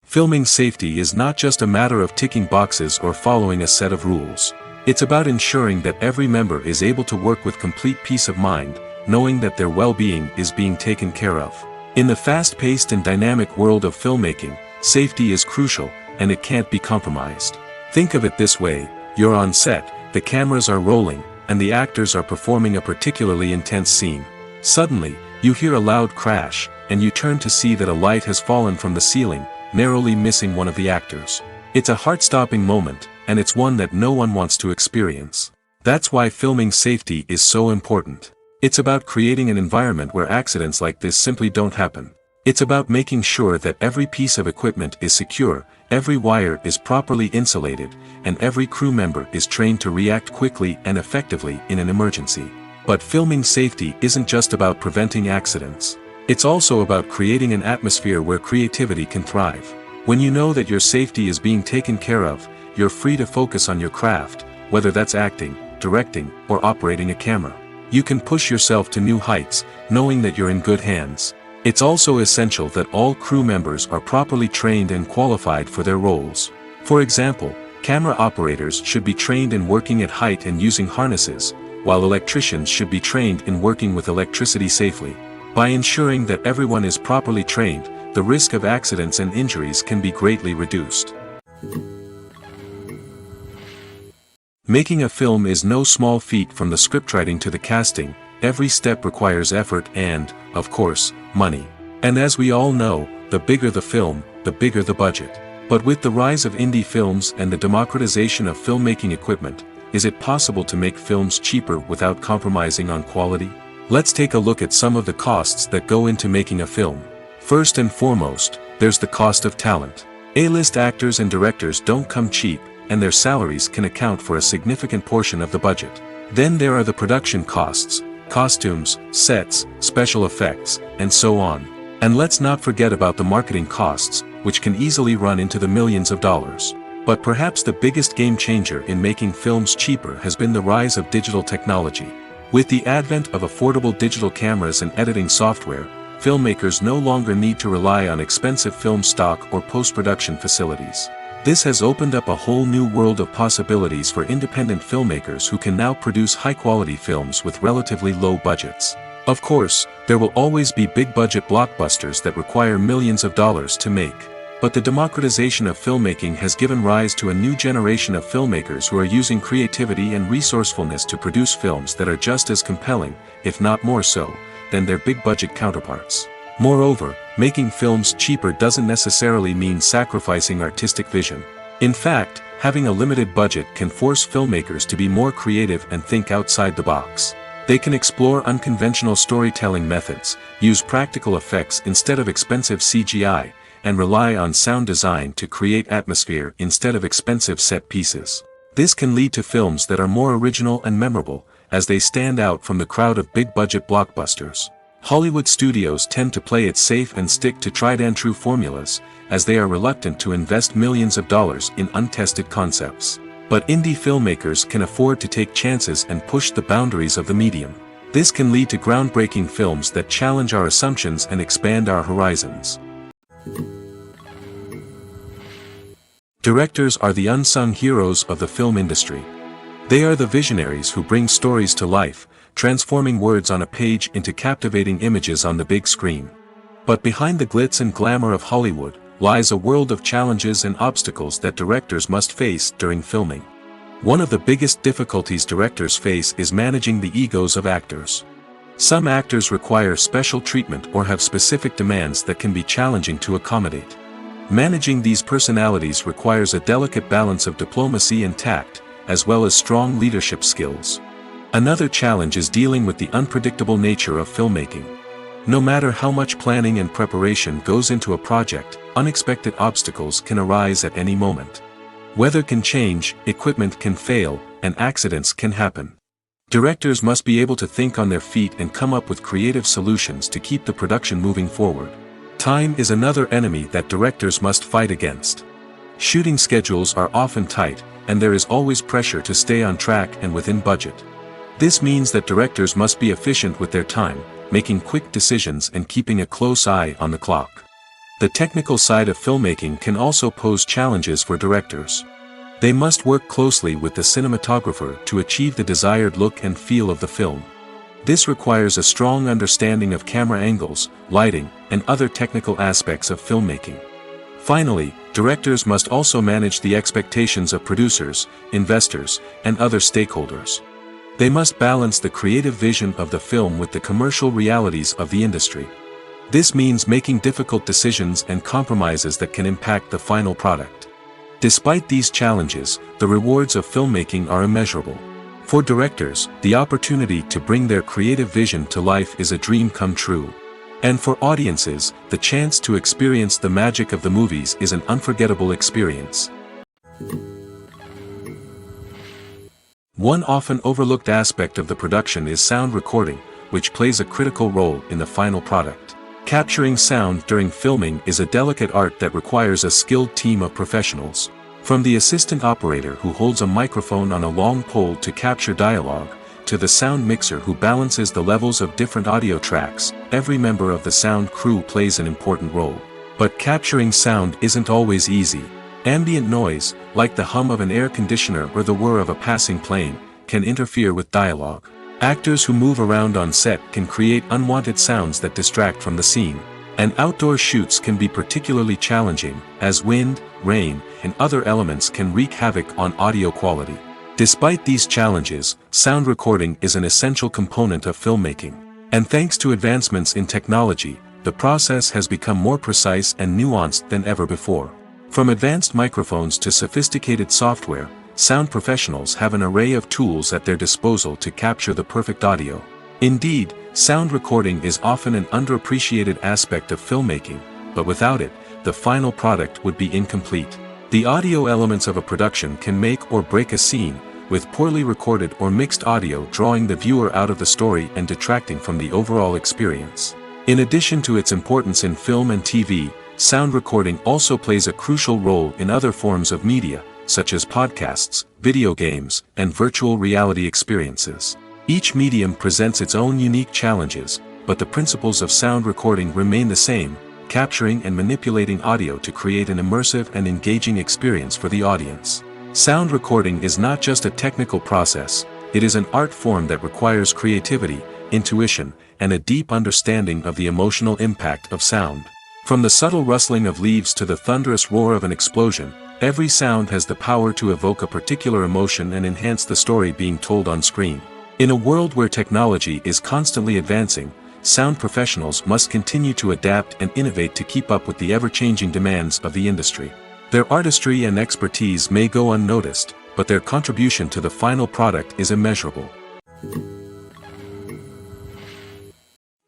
Filming safety is not just a matter of ticking boxes or following a set of rules. It's about ensuring that every member is able to work with complete peace of mind, knowing that their well-being is being taken care of. In the fast-paced and dynamic world of filmmaking, safety is crucial, and it can't be compromised. Think of it this way: you're on set, the cameras are rolling, and the actors are performing a particularly intense scene. Suddenly, you hear a loud crash, and you turn to see that a light has fallen from the ceiling, narrowly missing one of the actors. It's a heart-stopping moment, and it's one that no one wants to experience. That's why filming safety is so important. It's about creating an environment where accidents like this simply don't happen. It's about making sure that every piece of equipment is secure, every wire is properly insulated, and every crew member is trained to react quickly and effectively in an emergency. But filming safety isn't just about preventing accidents. It's also about creating an atmosphere where creativity can thrive. When you know that your safety is being taken care of, you're free to focus on your craft, whether that's acting, directing, or operating a camera. You can push yourself to new heights, knowing that you're in good hands. It's also essential that all crew members are properly trained and qualified for their roles. For example, camera operators should be trained in working at height and using harnesses, while electricians should be trained in working with electricity safely. By ensuring that everyone is properly trained, the risk of accidents and injuries can be greatly reduced. Making a film is no small feat. From the scriptwriting to the casting, every step requires effort and, of course, money. And as we all know, the bigger the film, the bigger the budget. But with the rise of indie films and the democratization of filmmaking equipment, is it possible to make films cheaper without compromising on quality? Let's take a look at some of the costs that go into making a film. First and foremost, there's the cost of talent. A-list actors and directors don't come cheap, and their salaries can account for a significant portion of the budget. Then there are the production costs. costumes, sets, special effects, and so on. And let's not forget about the marketing costs, which can easily run into the millions of dollars. But perhaps the biggest game changer in making films cheaper has been the rise of digital technology. With the advent of affordable digital cameras and editing software, filmmakers no longer need to rely on expensive film stock or post-production facilities. This has opened up a whole new world of possibilities for independent filmmakers who can now produce high-quality films with relatively low budgets. Of course, there will always be big-budget blockbusters that require millions of dollars to make. But the democratization of filmmaking has given rise to a new generation of filmmakers who are using creativity and resourcefulness to produce films that are just as compelling, if not more so, than their big-budget counterparts. Moreover, making films cheaper doesn't necessarily mean sacrificing artistic vision. In fact, having a limited budget can force filmmakers to be more creative and think outside the box. They can explore unconventional storytelling methods, use practical effects instead of expensive CGI, and rely on sound design to create atmosphere instead of expensive set pieces. This can lead to films that are more original and memorable, as they stand out from the crowd of big-budget blockbusters. Hollywood studios tend to play it safe and stick to tried-and-true formulas, as they are reluctant to invest millions of dollars in untested concepts. But indie filmmakers can afford to take chances and push the boundaries of the medium. This can lead to groundbreaking films that challenge our assumptions and expand our horizons. Directors are the unsung heroes of the film industry. They are the visionaries who bring stories to life, transforming words on a page into captivating images on the big screen. But behind the glitz and glamour of Hollywood lies a world of challenges and obstacles that directors must face during filming. One of the biggest difficulties directors face is managing the egos of actors. Some actors require special treatment or have specific demands that can be challenging to accommodate. Managing these personalities requires a delicate balance of diplomacy and tact, as well as strong leadership skills. Another challenge is dealing with the unpredictable nature of filmmaking. No matter how much planning and preparation goes into a project, unexpected obstacles can arise at any moment. Weather can change, equipment can fail, and accidents can happen. Directors must be able to think on their feet and come up with creative solutions to keep the production moving forward. Time is another enemy that directors must fight against. Shooting schedules are often tight, and there is always pressure to stay on track and within budget. This means that directors must be efficient with their time, making quick decisions and keeping a close eye on the clock. The technical side of filmmaking can also pose challenges for directors. They must work closely with the cinematographer to achieve the desired look and feel of the film. This requires a strong understanding of camera angles, lighting, and other technical aspects of filmmaking. Finally, directors must also manage the expectations of producers, investors, and other stakeholders. They must balance the creative vision of the film with the commercial realities of the industry. This means making difficult decisions and compromises that can impact the final product. Despite these challenges, the rewards of filmmaking are immeasurable. For directors, the opportunity to bring their creative vision to life is a dream come true. And for audiences, the chance to experience the magic of the movies is an unforgettable experience. One often overlooked aspect of the production is sound recording, which plays a critical role in the final product. Capturing sound during filming is a delicate art that requires a skilled team of professionals. From the assistant operator who holds a microphone on a long pole to capture dialogue, to the sound mixer who balances the levels of different audio tracks, every member of the sound crew plays an important role. But capturing sound isn't always easy. Ambient noise, like the hum of an air conditioner or the whir of a passing plane, can interfere with dialogue. Actors who move around on set can create unwanted sounds that distract from the scene. And outdoor shoots can be particularly challenging, as wind, rain, and other elements can wreak havoc on audio quality. Despite these challenges, sound recording is an essential component of filmmaking. And thanks to advancements in technology, the process has become more precise and nuanced than ever before. From advanced microphones to sophisticated software, sound professionals have an array of tools at their disposal to capture the perfect audio. Indeed, sound recording is often an underappreciated aspect of filmmaking, but without it, the final product would be incomplete. The audio elements of a production can make or break a scene, with poorly recorded or mixed audio drawing the viewer out of the story and detracting from the overall experience. In addition to its importance in film and TV, sound recording also plays a crucial role in other forms of media, such as podcasts, video games, and virtual reality experiences. Each medium presents its own unique challenges, but the principles of sound recording remain the same, capturing and manipulating audio to create an immersive and engaging experience for the audience. Sound recording is not just a technical process, it is an art form that requires creativity, intuition, and a deep understanding of the emotional impact of sound. From the subtle rustling of leaves to the thunderous roar of an explosion, every sound has the power to evoke a particular emotion and enhance the story being told on screen. In a world where technology is constantly advancing, sound professionals must continue to adapt and innovate to keep up with the ever-changing demands of the industry. Their artistry and expertise may go unnoticed, but their contribution to the final product is immeasurable.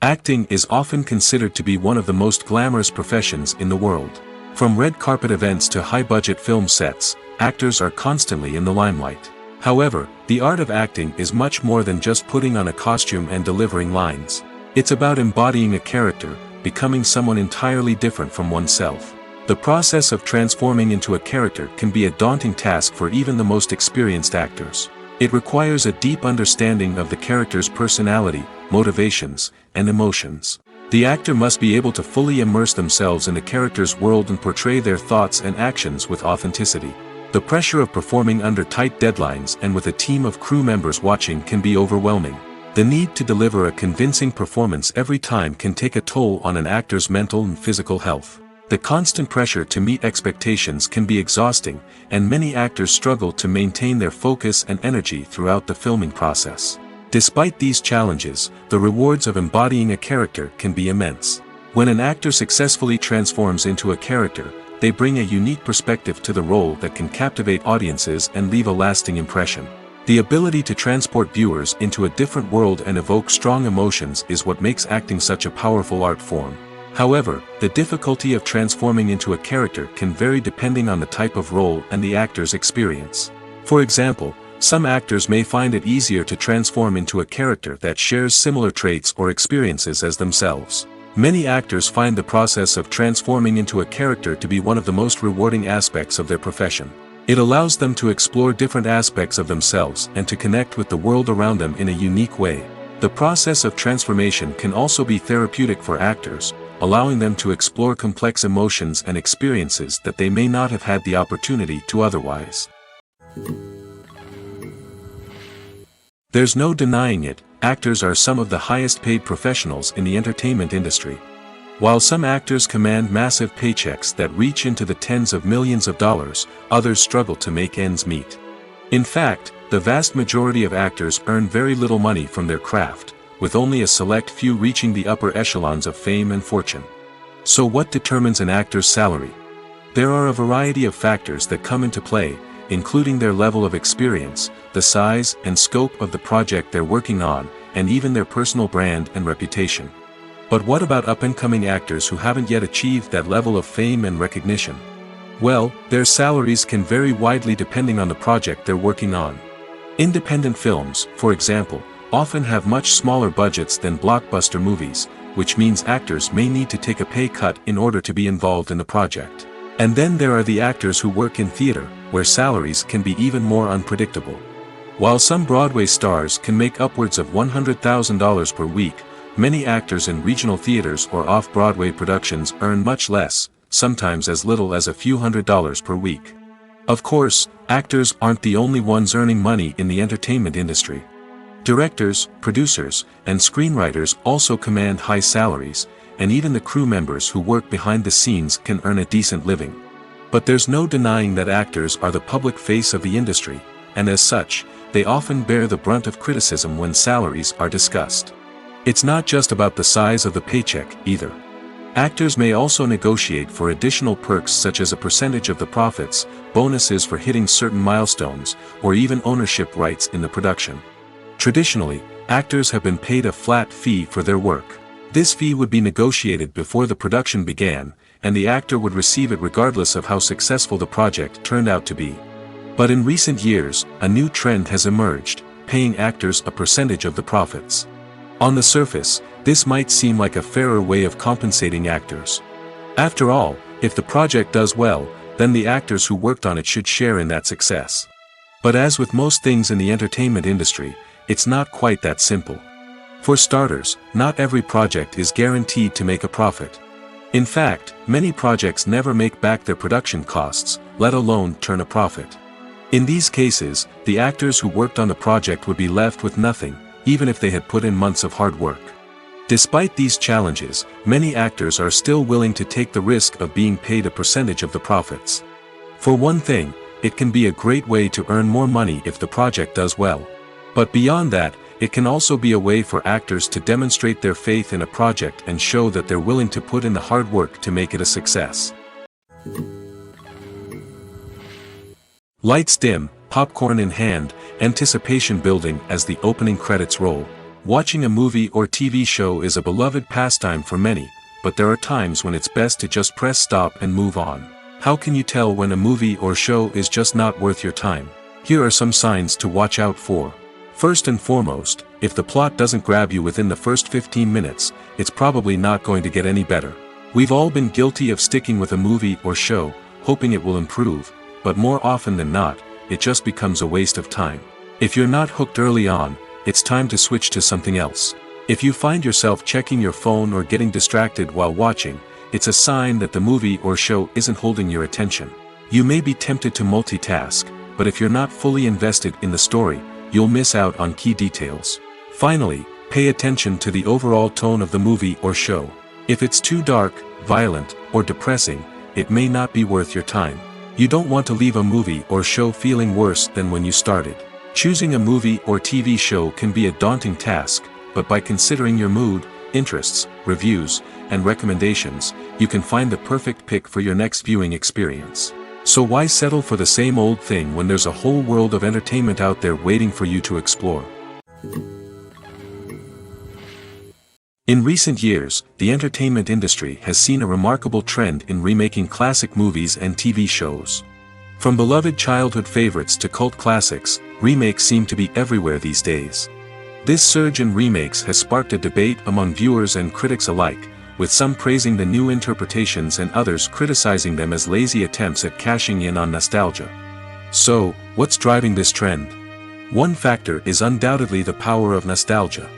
Acting is often considered to be one of the most glamorous professions in the world. From red carpet events to high-budget film sets, actors are constantly in the limelight. However, the art of acting is much more than just putting on a costume and delivering lines. It's about embodying a character, becoming someone entirely different from oneself. The process of transforming into a character can be a daunting task for even the most experienced actors. It requires a deep understanding of the character's personality, motivations, and emotions. The actor must be able to fully immerse themselves in the character's world and portray their thoughts and actions with authenticity. The pressure of performing under tight deadlines and with a team of crew members watching can be overwhelming. The need to deliver a convincing performance every time can take a toll on an actor's mental and physical health. The constant pressure to meet expectations can be exhausting, and many actors struggle to maintain their focus and energy throughout the filming process. Despite these challenges, the rewards of embodying a character can be immense. When an actor successfully transforms into a character, they bring a unique perspective to the role that can captivate audiences and leave a lasting impression. The ability to transport viewers into a different world and evoke strong emotions is what makes acting such a powerful art form. However, the difficulty of transforming into a character can vary depending on the type of role and the actor's experience. For example, some actors may find it easier to transform into a character that shares similar traits or experiences as themselves. Many actors find the process of transforming into a character to be one of the most rewarding aspects of their profession. It allows them to explore different aspects of themselves and to connect with the world around them in a unique way. The process of transformation can also be therapeutic for actors, allowing them to explore complex emotions and experiences that they may not have had the opportunity to otherwise. There's no denying it, actors are some of the highest paid professionals in the entertainment industry. While some actors command massive paychecks that reach into the tens of millions of dollars, others struggle to make ends meet. In fact, the vast majority of actors earn very little money from their craft, with only a select few reaching the upper echelons of fame and fortune. So what determines an actor's salary? There are a variety of factors that come into play, including their level of experience, the size and scope of the project they're working on, and even their personal brand and reputation. But what about up-and-coming actors who haven't yet achieved that level of fame and recognition? Well, their salaries can vary widely depending on the project they're working on. Independent films, for example, often have much smaller budgets than blockbuster movies, which means actors may need to take a pay cut in order to be involved in the project. And then there are the actors who work in theater, where salaries can be even more unpredictable. While some Broadway stars can make upwards of $100,000 per week, many actors in regional theaters or off-Broadway productions earn much less, sometimes as little as a few $100s per week. Of course, actors aren't the only ones earning money in the entertainment industry. Directors, producers, and screenwriters also command high salaries, and even the crew members who work behind the scenes can earn a decent living. But there's no denying that actors are the public face of the industry, and as such, they often bear the brunt of criticism when salaries are discussed. It's not just about the size of the paycheck, either. Actors may also negotiate for additional perks such as a percentage of the profits, bonuses for hitting certain milestones, or even ownership rights in the production. Traditionally, actors have been paid a flat fee for their work. This fee would be negotiated before the production began, and the actor would receive it regardless of how successful the project turned out to be. But in recent years, a new trend has emerged, paying actors a percentage of the profits. On the surface, this might seem like a fairer way of compensating actors. After all, if the project does well, then the actors who worked on it should share in that success. But as with most things in the entertainment industry, it's not quite that simple. For starters, not every project is guaranteed to make a profit. In fact, many projects never make back their production costs, let alone turn a profit. In these cases, the actors who worked on the project would be left with nothing, even if they had put in months of hard work. Despite these challenges, many actors are still willing to take the risk of being paid a percentage of the profits. For one thing, it can be a great way to earn more money if the project does well. But beyond that, it can also be a way for actors to demonstrate their faith in a project and show that they're willing to put in the hard work to make it a success. Lights dim, popcorn in hand, anticipation building as the opening credits roll. Watching a movie or TV show is a beloved pastime for many, but there are times when it's best to just press stop and move on. How can you tell when a movie or show is just not worth your time? Here are some signs to watch out for. First and foremost, if the plot doesn't grab you within the first 15 minutes, it's probably not going to get any better. We've all been guilty of sticking with a movie or show, hoping it will improve, but more often than not, it just becomes a waste of time. If you're not hooked early on, it's time to switch to something else. If you find yourself checking your phone or getting distracted while watching, it's a sign that the movie or show isn't holding your attention. You may be tempted to multitask, but if you're not fully invested in the story, you'll miss out on key details. Finally, pay attention to the overall tone of the movie or show. If it's too dark, violent, or depressing, it may not be worth your time. You don't want to leave a movie or show feeling worse than when you started. Choosing a movie or TV show can be a daunting task, but by considering your mood, interests, reviews, and recommendations, you can find the perfect pick for your next viewing experience. So why settle for the same old thing when there's a whole world of entertainment out there waiting for you to explore? In recent years, the entertainment industry has seen a remarkable trend in remaking classic movies and TV shows. From beloved childhood favorites to cult classics, remakes seem to be everywhere these days. This surge in remakes has sparked a debate among viewers and critics alike, with some praising the new interpretations and others criticizing them as lazy attempts at cashing in on nostalgia. So, what's driving this trend? One factor is undoubtedly the power of nostalgia.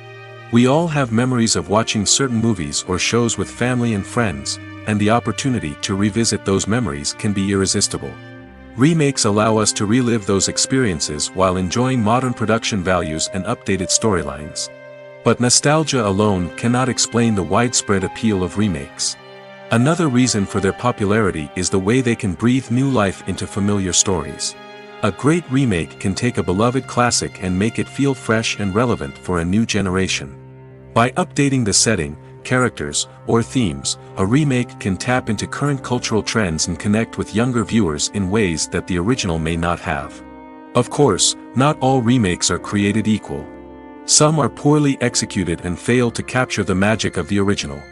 We all have memories of watching certain movies or shows with family and friends, and the opportunity to revisit those memories can be irresistible. Remakes allow us to relive those experiences while enjoying modern production values and updated storylines. But nostalgia alone cannot explain the widespread appeal of remakes. Another reason for their popularity is the way they can breathe new life into familiar stories. A great remake can take a beloved classic and make it feel fresh and relevant for a new generation. By updating the setting, characters, or themes, a remake can tap into current cultural trends and connect with younger viewers in ways that the original may not have. Of course, not all remakes are created equal. Some are poorly executed and fail to capture the magic of the original.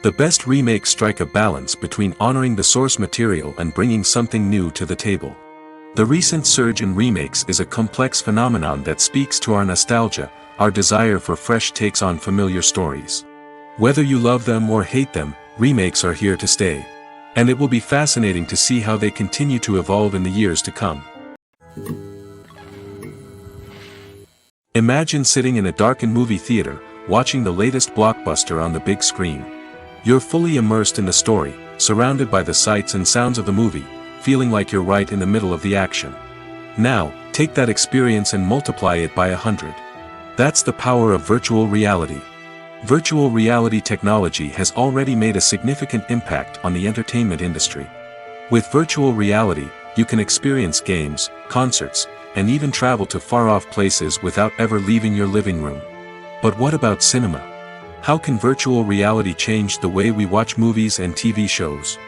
The best remakes strike a balance between honoring the source material and bringing something new to the table. The recent surge in remakes is a complex phenomenon that speaks to our nostalgia, our desire for fresh takes on familiar stories. Whether you love them or hate them, remakes are here to stay. And it will be fascinating to see how they continue to evolve in the years to come. Imagine sitting in a darkened movie theater, watching the latest blockbuster on the big screen. You're fully immersed in the story, surrounded by the sights and sounds of the movie, feeling like you're right in the middle of the action. Now, take that experience and multiply it by 100. That's the power of virtual reality. Virtual reality technology has already made a significant impact on the entertainment industry. With virtual reality, you can experience games, concerts, and even travel to far-off places without ever leaving your living room. But what about cinema? How can virtual reality change the way we watch movies and TV shows?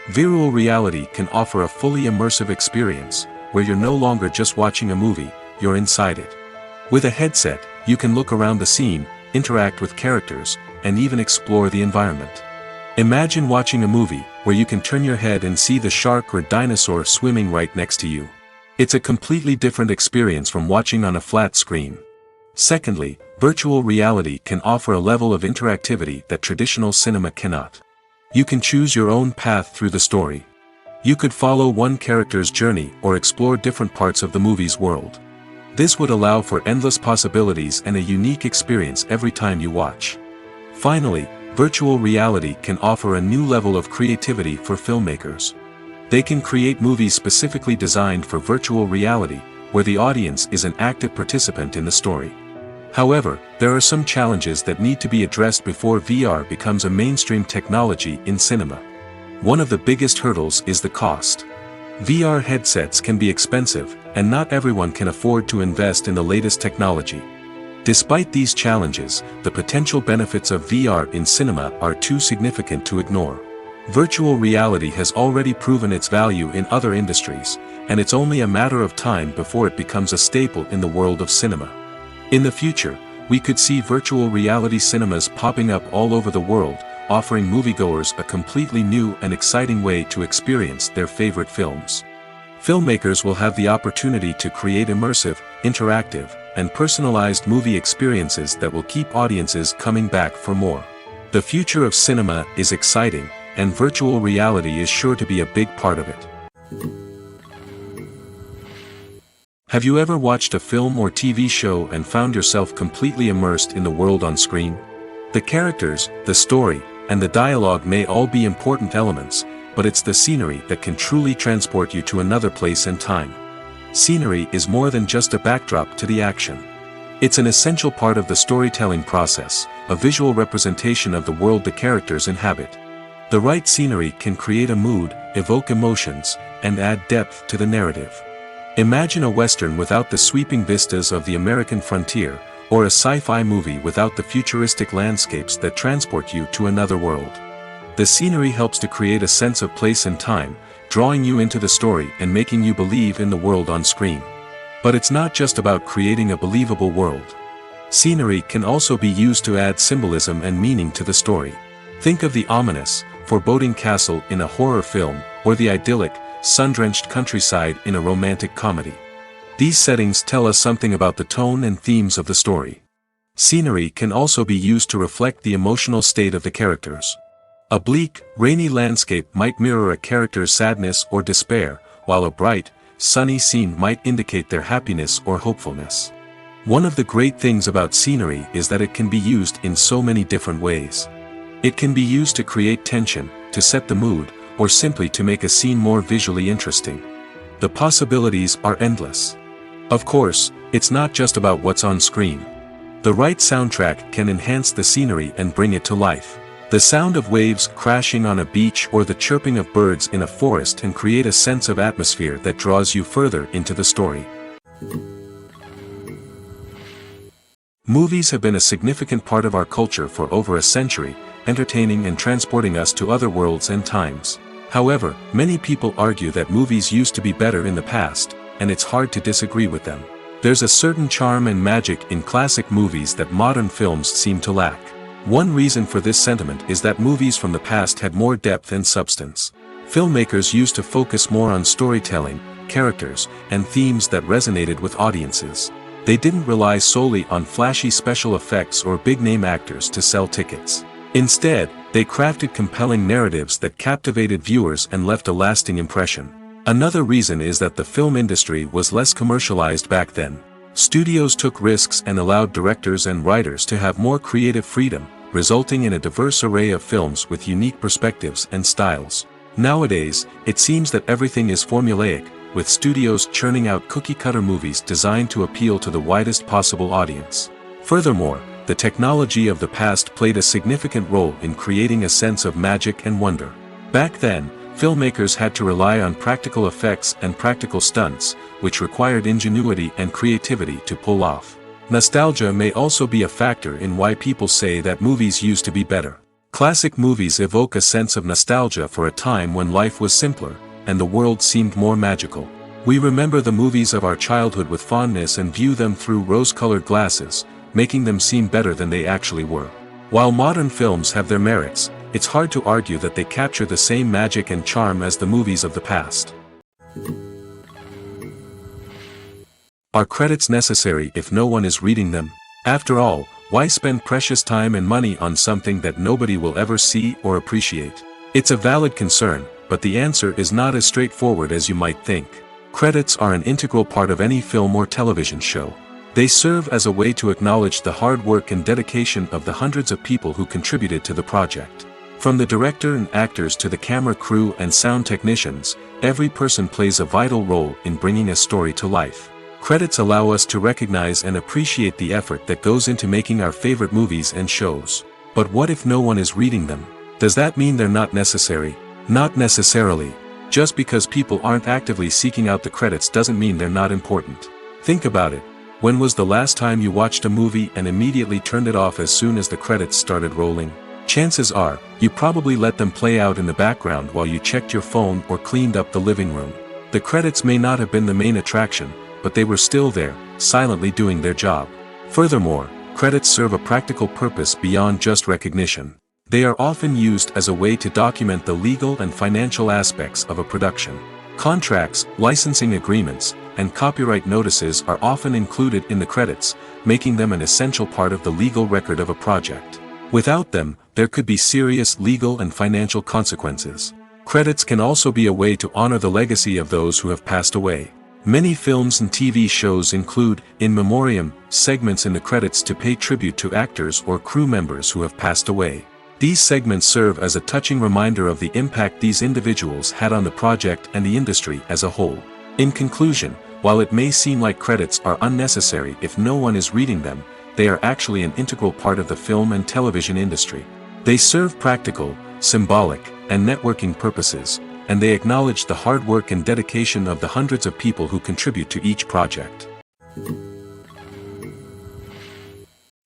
Virtual reality can offer a fully immersive experience, where you're no longer just watching a movie, you're inside it. With a headset, you can look around the scene, interact with characters, and even explore the environment. Imagine watching a movie where you can turn your head and see the shark or dinosaur swimming right next to you. It's a completely different experience from watching on a flat screen. Secondly, virtual reality can offer a level of interactivity that traditional cinema cannot. You can choose your own path through the story. You could follow one character's journey or explore different parts of the movie's world. This would allow for endless possibilities and a unique experience every time you watch. Finally, virtual reality can offer a new level of creativity for filmmakers. They can create movies specifically designed for virtual reality, where the audience is an active participant in the story. However, there are some challenges that need to be addressed before VR becomes a mainstream technology in cinema. One of the biggest hurdles is the cost. VR headsets can be expensive, and not everyone can afford to invest in the latest technology. Despite these challenges, the potential benefits of VR in cinema are too significant to ignore. Virtual reality has already proven its value in other industries, and it's only a matter of time before it becomes a staple in the world of cinema. In the future, we could see virtual reality cinemas popping up all over the world, offering moviegoers a completely new and exciting way to experience their favorite films. Filmmakers will have the opportunity to create immersive, interactive, and personalized movie experiences that will keep audiences coming back for more. The future of cinema is exciting, and virtual reality is sure to be a big part of it. Have you ever watched a film or TV show and found yourself completely immersed in the world on screen? The characters, the story, and the dialogue may all be important elements, but it's the scenery that can truly transport you to another place and time. Scenery is more than just a backdrop to the action. It's an essential part of the storytelling process, a visual representation of the world the characters inhabit. The right scenery can create a mood, evoke emotions, and add depth to the narrative. Imagine a Western without the sweeping vistas of the American frontier, or a sci-fi movie without the futuristic landscapes that transport you to another world. The scenery helps to create a sense of place and time, drawing you into the story and making you believe in the world on screen. But it's not just about creating a believable world. Scenery can also be used to add symbolism and meaning to the story. Think of the ominous, foreboding castle in a horror film, or the idyllic, sun-drenched countryside in a romantic comedy. These settings tell us something about the tone and themes of the story. Scenery can also be used to reflect the emotional state of the characters. A bleak, rainy landscape might mirror a character's sadness or despair, while a bright, sunny scene might indicate their happiness or hopefulness. One of the great things about scenery is that it can be used in so many different ways. It can be used to create tension, to set the mood, or simply to make a scene more visually interesting. The possibilities are endless. Of course, it's not just about what's on screen. The right soundtrack can enhance the scenery and bring it to life. The sound of waves crashing on a beach or the chirping of birds in a forest can create a sense of atmosphere that draws you further into the story. Movies have been a significant part of our culture for over a century, entertaining and transporting us to other worlds and times. However, many people argue that movies used to be better in the past, and it's hard to disagree with them. There's a certain charm and magic in classic movies that modern films seem to lack. One reason for this sentiment is that movies from the past had more depth and substance. Filmmakers used to focus more on storytelling, characters, and themes that resonated with audiences. They didn't rely solely on flashy special effects or big-name actors to sell tickets. Instead, they crafted compelling narratives that captivated viewers and left a lasting impression. Another reason is that the film industry was less commercialized back then. Studios took risks and allowed directors and writers to have more creative freedom, resulting in a diverse array of films with unique perspectives and styles. Nowadays, it seems that everything is formulaic, with studios churning out cookie-cutter movies designed to appeal to the widest possible audience. Furthermore, the technology of the past played a significant role in creating a sense of magic and wonder. Back then, filmmakers had to rely on practical effects and practical stunts, which required ingenuity and creativity to pull off. Nostalgia may also be a factor in why people say that movies used to be better. Classic movies evoke a sense of nostalgia for a time when life was simpler, and the world seemed more magical. We remember the movies of our childhood with fondness and view them through rose-colored glasses, making them seem better than they actually were. While modern films have their merits, it's hard to argue that they capture the same magic and charm as the movies of the past. Are credits necessary if no one is reading them? After all, why spend precious time and money on something that nobody will ever see or appreciate? It's a valid concern, but the answer is not as straightforward as you might think. Credits are an integral part of any film or television show. They serve as a way to acknowledge the hard work and dedication of the hundreds of people who contributed to the project. From the director and actors to the camera crew and sound technicians, every person plays a vital role in bringing a story to life. Credits allow us to recognize and appreciate the effort that goes into making our favorite movies and shows. But what if no one is reading them? Does that mean they're not necessary? Not necessarily. Just because people aren't actively seeking out the credits doesn't mean they're not important. Think about it. When was the last time you watched a movie and immediately turned it off as soon as the credits started rolling? Chances are, you probably let them play out in the background while you checked your phone or cleaned up the living room. The credits may not have been the main attraction, but they were still there, silently doing their job. Furthermore, credits serve a practical purpose beyond just recognition. They are often used as a way to document the legal and financial aspects of a production. Contracts, licensing agreements, and copyright notices are often included in the credits, making them an essential part of the legal record of a project. Without them, there could be serious legal and financial consequences. Credits can also be a way to honor the legacy of those who have passed away. Many films and TV shows include, in memoriam, segments in the credits to pay tribute to actors or crew members who have passed away. These segments serve as a touching reminder of the impact these individuals had on the project and the industry as a whole. In conclusion, while it may seem like credits are unnecessary if no one is reading them, they are actually an integral part of the film and television industry. They serve practical, symbolic, and networking purposes, and they acknowledge the hard work and dedication of the hundreds of people who contribute to each project.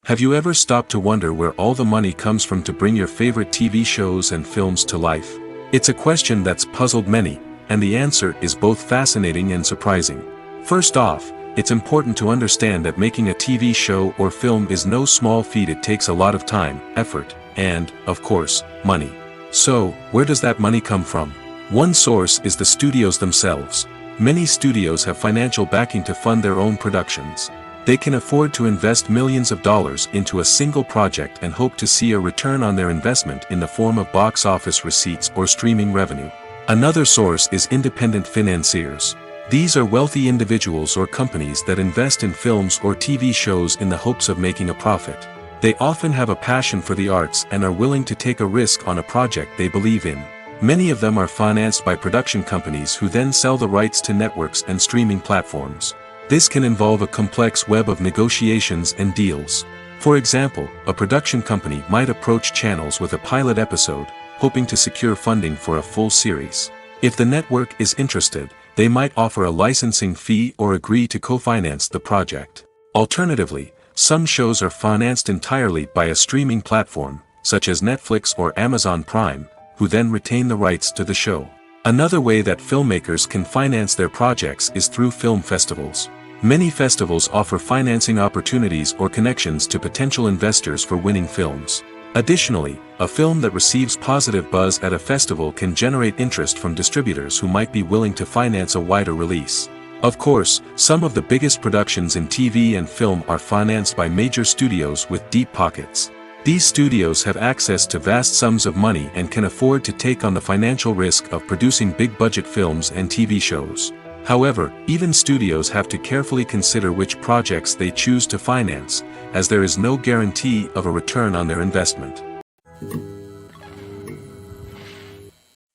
Have you ever stopped to wonder where all the money comes from to bring your favorite TV shows and films to life? It's a question that's puzzled many, and the answer is both fascinating and surprising. First off, it's important to understand that making a TV show or film is no small feat. It takes a lot of time, effort, and, of course, money. So, where does that money come from? One source is the studios themselves. Many studios have financial backing to fund their own productions. They can afford to invest millions of dollars into a single project and hope to see a return on their investment in the form of box office receipts or streaming revenue. Another source is independent financiers. These are wealthy individuals or companies that invest in films or TV shows in the hopes of making a profit. They often have a passion for the arts and are willing to take a risk on a project they believe in. Many of them are financed by production companies who then sell the rights to networks and streaming platforms. This can involve a complex web of negotiations and deals. For example, a production company might approach channels with a pilot episode, hoping to secure funding for a full series. If the network is interested, they might offer a licensing fee or agree to co-finance the project. Alternatively, some shows are financed entirely by a streaming platform, such as Netflix or Amazon Prime, who then retain the rights to the show. Another way that filmmakers can finance their projects is through film festivals. Many festivals offer financing opportunities or connections to potential investors for winning films. Additionally, a film that receives positive buzz at a festival can generate interest from distributors who might be willing to finance a wider release. Of course, some of the biggest productions in TV and film are financed by major studios with deep pockets. These studios have access to vast sums of money and can afford to take on the financial risk of producing big-budget films and TV shows. However, even studios have to carefully consider which projects they choose to finance, as there is no guarantee of a return on their investment.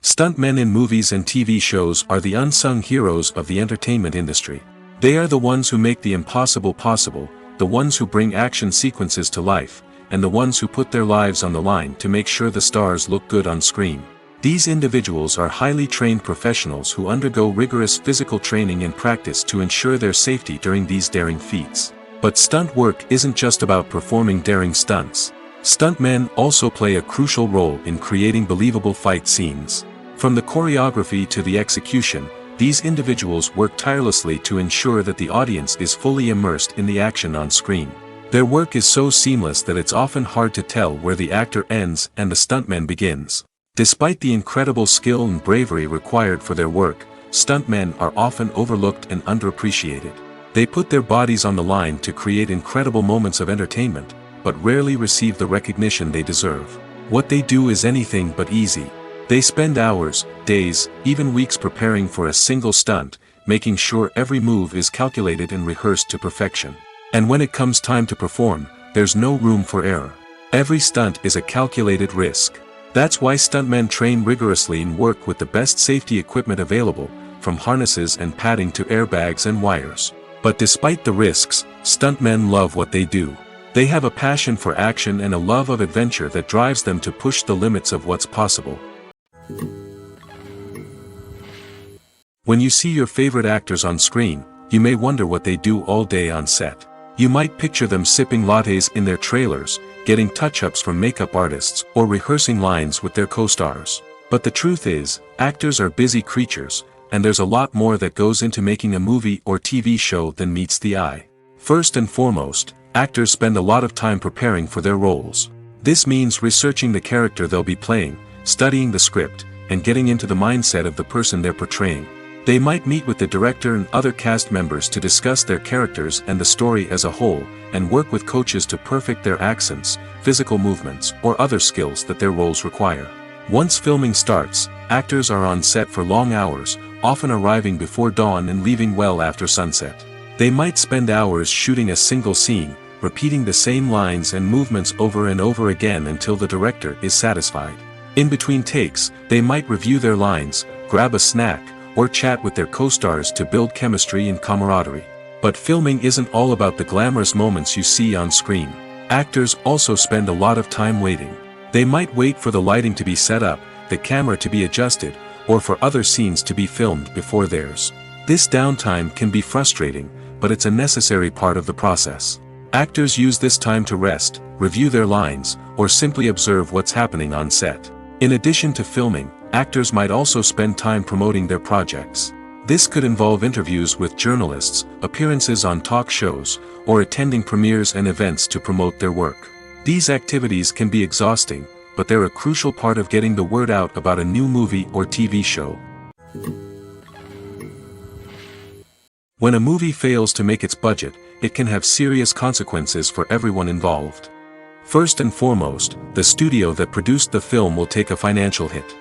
Stuntmen in movies and TV shows are the unsung heroes of the entertainment industry. They are the ones who make the impossible possible, the ones who bring action sequences to life, and the ones who put their lives on the line to make sure the stars look good on screen. These individuals are highly trained professionals who undergo rigorous physical training and practice to ensure their safety during these daring feats. But stunt work isn't just about performing daring stunts. Stuntmen also play a crucial role in creating believable fight scenes. From the choreography to the execution, these individuals work tirelessly to ensure that the audience is fully immersed in the action on screen. Their work is so seamless that it's often hard to tell where the actor ends and the stuntman begins. Despite the incredible skill and bravery required for their work, stuntmen are often overlooked and underappreciated. They put their bodies on the line to create incredible moments of entertainment, but rarely receive the recognition they deserve. What they do is anything but easy. They spend hours, days, even weeks preparing for a single stunt, making sure every move is calculated and rehearsed to perfection. And when it comes time to perform, there's no room for error. Every stunt is a calculated risk. That's why stuntmen train rigorously and work with the best safety equipment available, from harnesses and padding to airbags and wires. But despite the risks, stuntmen love what they do. They have a passion for action and a love of adventure that drives them to push the limits of what's possible. When you see your favorite actors on screen, you may wonder what they do all day on set. You might picture them sipping lattes in their trailers, getting touch-ups from makeup artists, or rehearsing lines with their co-stars. But the truth is, actors are busy creatures, and there's a lot more that goes into making a movie or TV show than meets the eye. First and foremost, actors spend a lot of time preparing for their roles. This means researching the character they'll be playing, studying the script, and getting into the mindset of the person they're portraying. They might meet with the director and other cast members to discuss their characters and the story as a whole, and work with coaches to perfect their accents, physical movements, or other skills that their roles require. Once filming starts, actors are on set for long hours, often arriving before dawn and leaving well after sunset. They might spend hours shooting a single scene, repeating the same lines and movements over and over again until the director is satisfied. In between takes, they might review their lines, grab a snack, or chat with their co-stars to build chemistry and camaraderie. But filming isn't all about the glamorous moments you see on screen. Actors also spend a lot of time waiting. They might wait for the lighting to be set up, the camera to be adjusted, or for other scenes to be filmed before theirs. This downtime can be frustrating, but it's a necessary part of the process. Actors use this time to rest, review their lines, or simply observe what's happening on set. In addition to filming, actors might also spend time promoting their projects. This could involve interviews with journalists, appearances on talk shows, or attending premieres and events to promote their work. These activities can be exhausting, but they're a crucial part of getting the word out about a new movie or TV show. When a movie fails to make its budget, it can have serious consequences for everyone involved. First and foremost, the studio that produced the film will take a financial hit.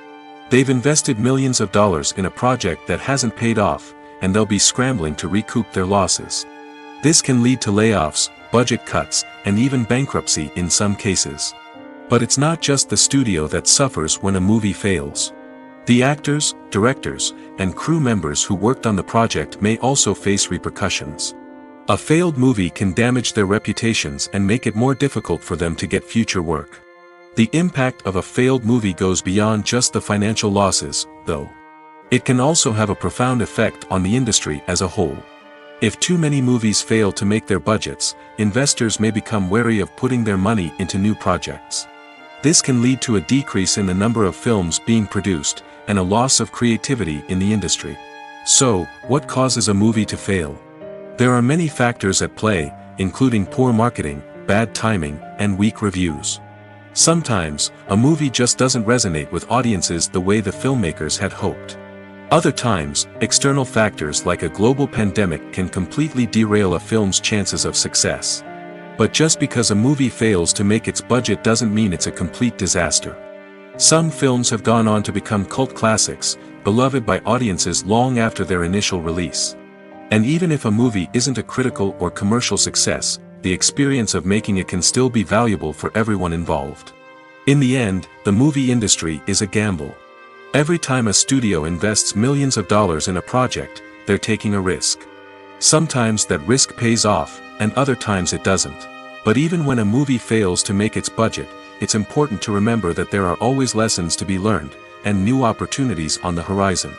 They've invested millions of dollars in a project that hasn't paid off, and they'll be scrambling to recoup their losses. This can lead to layoffs, budget cuts, and even bankruptcy in some cases. But it's not just the studio that suffers when a movie fails. The actors, directors, and crew members who worked on the project may also face repercussions. A failed movie can damage their reputations and make it more difficult for them to get future work. The impact of a failed movie goes beyond just the financial losses, though. It can also have a profound effect on the industry as a whole. If too many movies fail to make their budgets, investors may become wary of putting their money into new projects. This can lead to a decrease in the number of films being produced, and a loss of creativity in the industry. So, what causes a movie to fail? There are many factors at play, including poor marketing, bad timing, and weak reviews. Sometimes, a movie just doesn't resonate with audiences the way the filmmakers had hoped. Other times, external factors like a global pandemic can completely derail a film's chances of success. But just because a movie fails to make its budget doesn't mean it's a complete disaster. Some films have gone on to become cult classics, beloved by audiences long after their initial release. And even if a movie isn't a critical or commercial success, the experience of making it can still be valuable for everyone involved. In the end, the movie industry is a gamble. Every time a studio invests millions of dollars in a project, they're taking a risk. Sometimes that risk pays off, and other times it doesn't. But even when a movie fails to make its budget, it's important to remember that there are always lessons to be learned, and new opportunities on the horizon.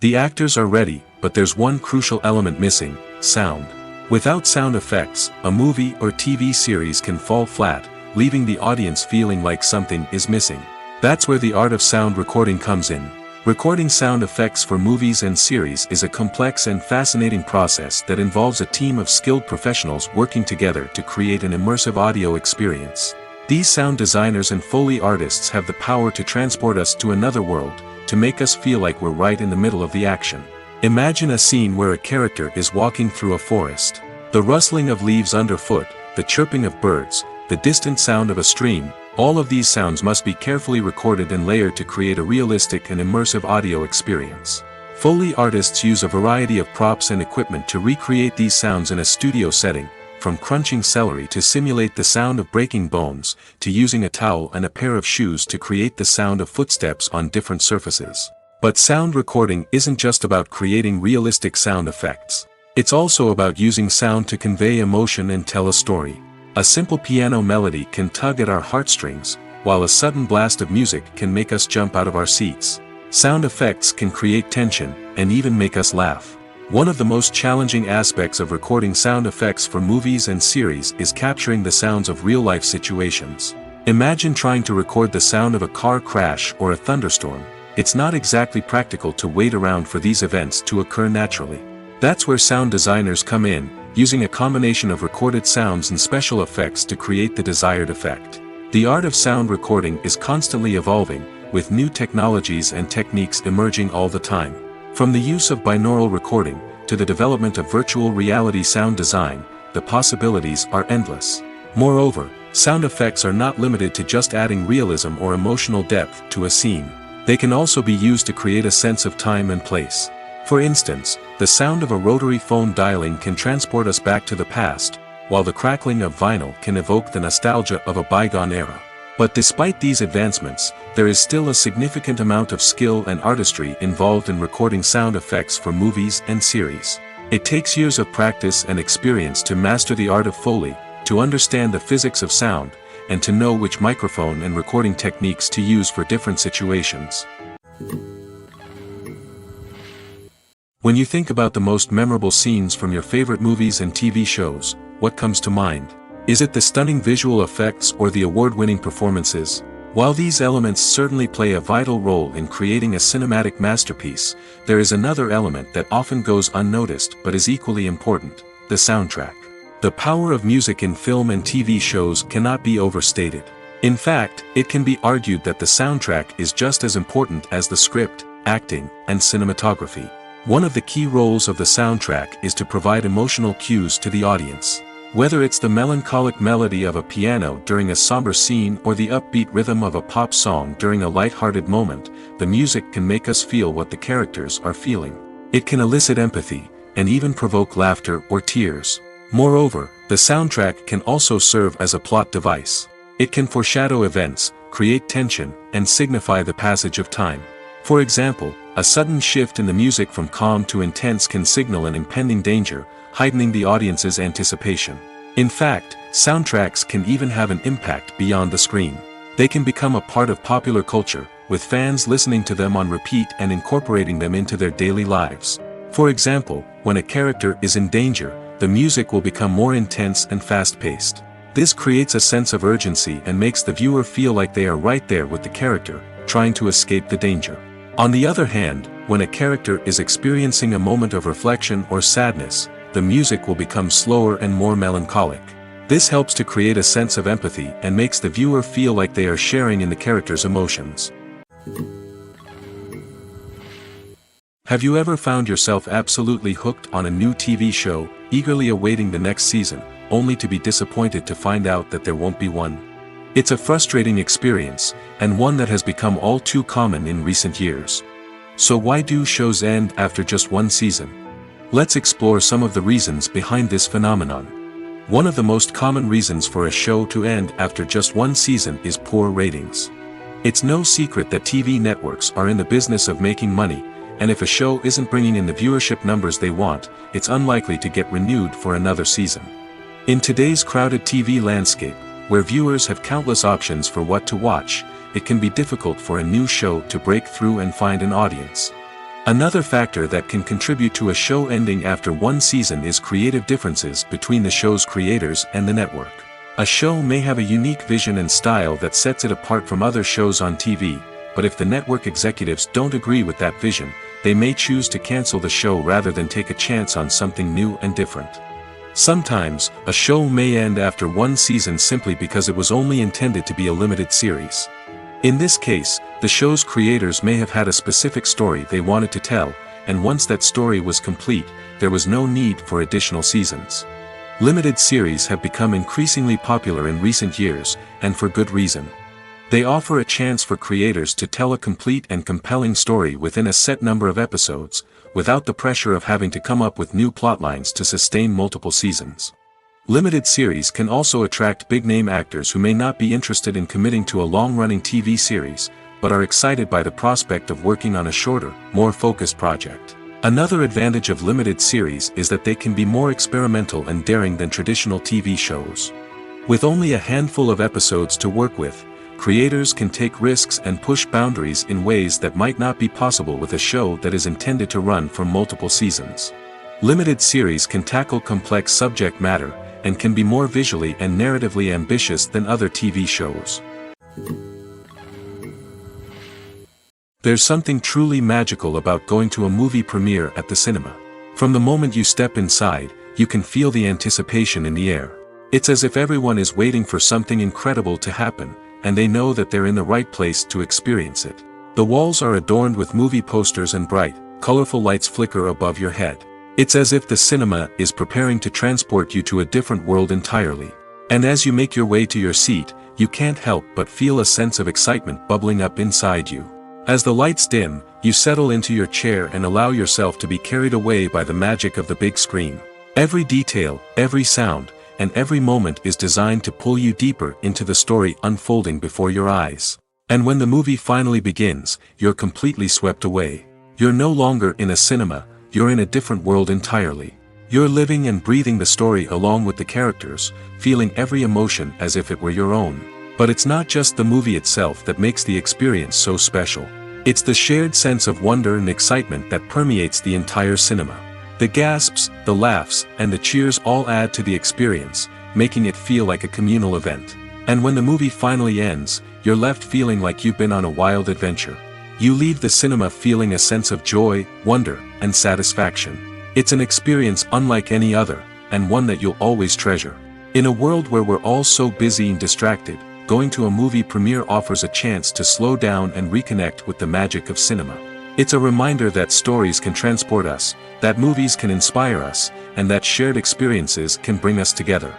The actors are ready, but there's one crucial element missing: sound. Without sound effects, a movie or TV series can fall flat, leaving the audience feeling like something is missing. That's where the art of sound recording comes in. Recording sound effects for movies and series is a complex and fascinating process that involves a team of skilled professionals working together to create an immersive audio experience. These sound designers and Foley artists have the power to transport us to another world, to make us feel like we're right in the middle of the action. Imagine a scene where a character is walking through a forest. The rustling of leaves underfoot, the chirping of birds, the distant sound of a stream, all of these sounds must be carefully recorded and layered to create a realistic and immersive audio experience. Foley artists use a variety of props and equipment to recreate these sounds in a studio setting, from crunching celery to simulate the sound of breaking bones, to using a towel and a pair of shoes to create the sound of footsteps on different surfaces. But sound recording isn't just about creating realistic sound effects. It's also about using sound to convey emotion and tell a story. A simple piano melody can tug at our heartstrings, while a sudden blast of music can make us jump out of our seats. Sound effects can create tension, and even make us laugh. One of the most challenging aspects of recording sound effects for movies and series is capturing the sounds of real-life situations. Imagine trying to record the sound of a car crash or a thunderstorm. It's not exactly practical to wait around for these events to occur naturally. That's where sound designers come in, using a combination of recorded sounds and special effects to create the desired effect. The art of sound recording is constantly evolving, with new technologies and techniques emerging all the time. From the use of binaural recording, to the development of virtual reality sound design, the possibilities are endless. Moreover, sound effects are not limited to just adding realism or emotional depth to a scene. They can also be used to create a sense of time and place. For instance, the sound of a rotary phone dialing can transport us back to the past, while the crackling of vinyl can evoke the nostalgia of a bygone era. But despite these advancements, there is still a significant amount of skill and artistry involved in recording sound effects for movies and series. It takes years of practice and experience to master the art of Foley, to understand the physics of sound, and to know which microphone and recording techniques to use for different situations. When you think about the most memorable scenes from your favorite movies and TV shows, what comes to mind? Is it the stunning visual effects or the award-winning performances? While these elements certainly play a vital role in creating a cinematic masterpiece, there is another element that often goes unnoticed but is equally important: the soundtrack. The power of music in film and TV shows cannot be overstated. In fact, it can be argued that the soundtrack is just as important as the script, acting, and cinematography. One of the key roles of the soundtrack is to provide emotional cues to the audience. Whether it's the melancholic melody of a piano during a somber scene or the upbeat rhythm of a pop song during a light-hearted moment, the music can make us feel what the characters are feeling. It can elicit empathy, and even provoke laughter or tears. Moreover, the soundtrack can also serve as a plot device. It can foreshadow events, create tension, and signify the passage of time. For example, a sudden shift in the music from calm to intense can signal an impending danger, heightening the audience's anticipation. In fact, soundtracks can even have an impact beyond the screen. They can become a part of popular culture, with fans listening to them on repeat and incorporating them into their daily lives. For example, when a character is in danger, the music will become more intense and fast-paced. This creates a sense of urgency and makes the viewer feel like they are right there with the character, trying to escape the danger. On the other hand, when a character is experiencing a moment of reflection or sadness, the music will become slower and more melancholic. This helps to create a sense of empathy and makes the viewer feel like they are sharing in the character's emotions. Have you ever found yourself absolutely hooked on a new TV show, eagerly awaiting the next season, only to be disappointed to find out that there won't be one? It's a frustrating experience, and one that has become all too common in recent years. So why do shows end after just one season? Let's explore some of the reasons behind this phenomenon. One of the most common reasons for a show to end after just one season is poor ratings. It's no secret that TV networks are in the business of making money, and if a show isn't bringing in the viewership numbers they want, it's unlikely to get renewed for another season. In today's crowded TV landscape, where viewers have countless options for what to watch, it can be difficult for a new show to break through and find an audience. Another factor that can contribute to a show ending after one season is creative differences between the show's creators and the network. A show may have a unique vision and style that sets it apart from other shows on TV, but if the network executives don't agree with that vision, they may choose to cancel the show rather than take a chance on something new and different. Sometimes, a show may end after one season simply because it was only intended to be a limited series. In this case, the show's creators may have had a specific story they wanted to tell, and once that story was complete, there was no need for additional seasons. Limited series have become increasingly popular in recent years, and for good reason. They offer a chance for creators to tell a complete and compelling story within a set number of episodes, without the pressure of having to come up with new plotlines to sustain multiple seasons. Limited series can also attract big-name actors who may not be interested in committing to a long-running TV series, but are excited by the prospect of working on a shorter, more focused project. Another advantage of limited series is that they can be more experimental and daring than traditional TV shows. With only a handful of episodes to work with, creators can take risks and push boundaries in ways that might not be possible with a show that is intended to run for multiple seasons. Limited series can tackle complex subject matter, and can be more visually and narratively ambitious than other TV shows. There's something truly magical about going to a movie premiere at the cinema. From the moment you step inside, you can feel the anticipation in the air. It's as if everyone is waiting for something incredible to happen, and they know that they're in the right place to experience it. The walls are adorned with movie posters and bright, colorful lights flicker above your head. It's as if the cinema is preparing to transport you to a different world entirely. And as you make your way to your seat, you can't help but feel a sense of excitement bubbling up inside you. As the lights dim, you settle into your chair and allow yourself to be carried away by the magic of the big screen. Every detail, every sound, and every moment is designed to pull you deeper into the story unfolding before your eyes. And when the movie finally begins, you're completely swept away. You're no longer in a cinema, you're in a different world entirely. You're living and breathing the story along with the characters, feeling every emotion as if it were your own. But it's not just the movie itself that makes the experience so special. It's the shared sense of wonder and excitement that permeates the entire cinema. The gasps, the laughs, and the cheers all add to the experience, making it feel like a communal event. And when the movie finally ends, you're left feeling like you've been on a wild adventure. You leave the cinema feeling a sense of joy, wonder, and satisfaction. It's an experience unlike any other, and one that you'll always treasure. In a world where we're all so busy and distracted, going to a movie premiere offers a chance to slow down and reconnect with the magic of cinema. It's a reminder that stories can transport us, that movies can inspire us, and that shared experiences can bring us together.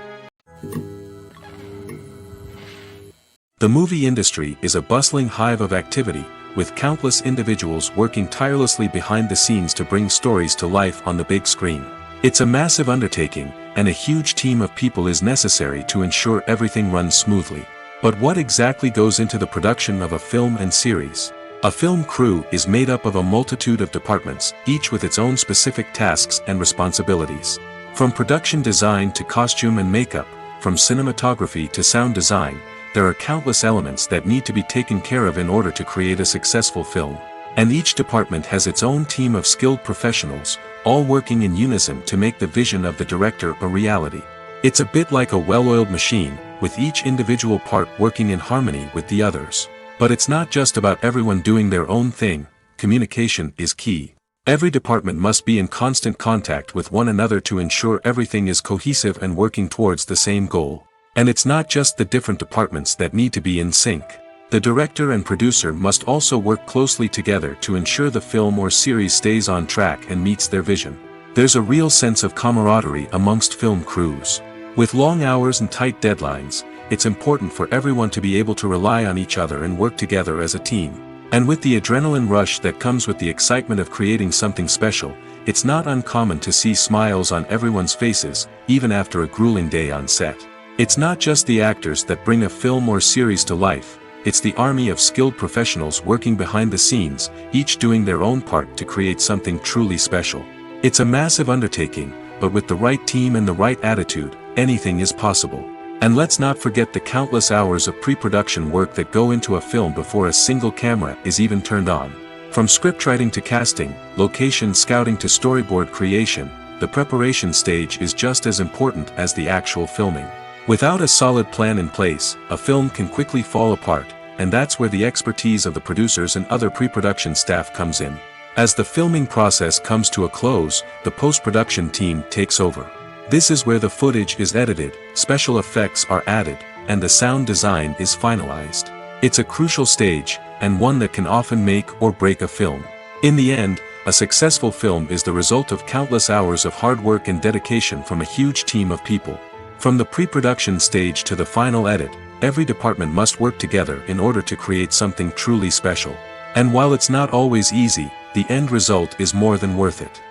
The movie industry is a bustling hive of activity, with countless individuals working tirelessly behind the scenes to bring stories to life on the big screen. It's a massive undertaking, and a huge team of people is necessary to ensure everything runs smoothly. But what exactly goes into the production of a film and series? A film crew is made up of a multitude of departments, each with its own specific tasks and responsibilities. From production design to costume and makeup, from cinematography to sound design, there are countless elements that need to be taken care of in order to create a successful film. And each department has its own team of skilled professionals, all working in unison to make the vision of the director a reality. It's a bit like a well-oiled machine, with each individual part working in harmony with the others. But it's not just about everyone doing their own thing, communication is key. Every department must be in constant contact with one another to ensure everything is cohesive and working towards the same goal. And it's not just the different departments that need to be in sync. The director and producer must also work closely together to ensure the film or series stays on track and meets their vision. There's a real sense of camaraderie amongst film crews. With long hours and tight deadlines, it's important for everyone to be able to rely on each other and work together as a team. And with the adrenaline rush that comes with the excitement of creating something special, it's not uncommon to see smiles on everyone's faces, even after a grueling day on set. It's not just the actors that bring a film or series to life, it's the army of skilled professionals working behind the scenes, each doing their own part to create something truly special. It's a massive undertaking, but with the right team and the right attitude, anything is possible. And let's not forget the countless hours of pre-production work that go into a film before a single camera is even turned on. From scriptwriting to casting, location scouting to storyboard creation, the preparation stage is just as important as the actual filming. Without a solid plan in place, a film can quickly fall apart, and that's where the expertise of the producers and other pre-production staff comes in. As the filming process comes to a close, the post-production team takes over. This is where the footage is edited, special effects are added, and the sound design is finalized. It's a crucial stage, and one that can often make or break a film. In the end, A successful film is the result of countless hours of hard work and dedication from a huge team of people. From the pre-production stage to the final edit, every department must work together in order to create something truly special. And while it's not always easy, the end result is more than worth it.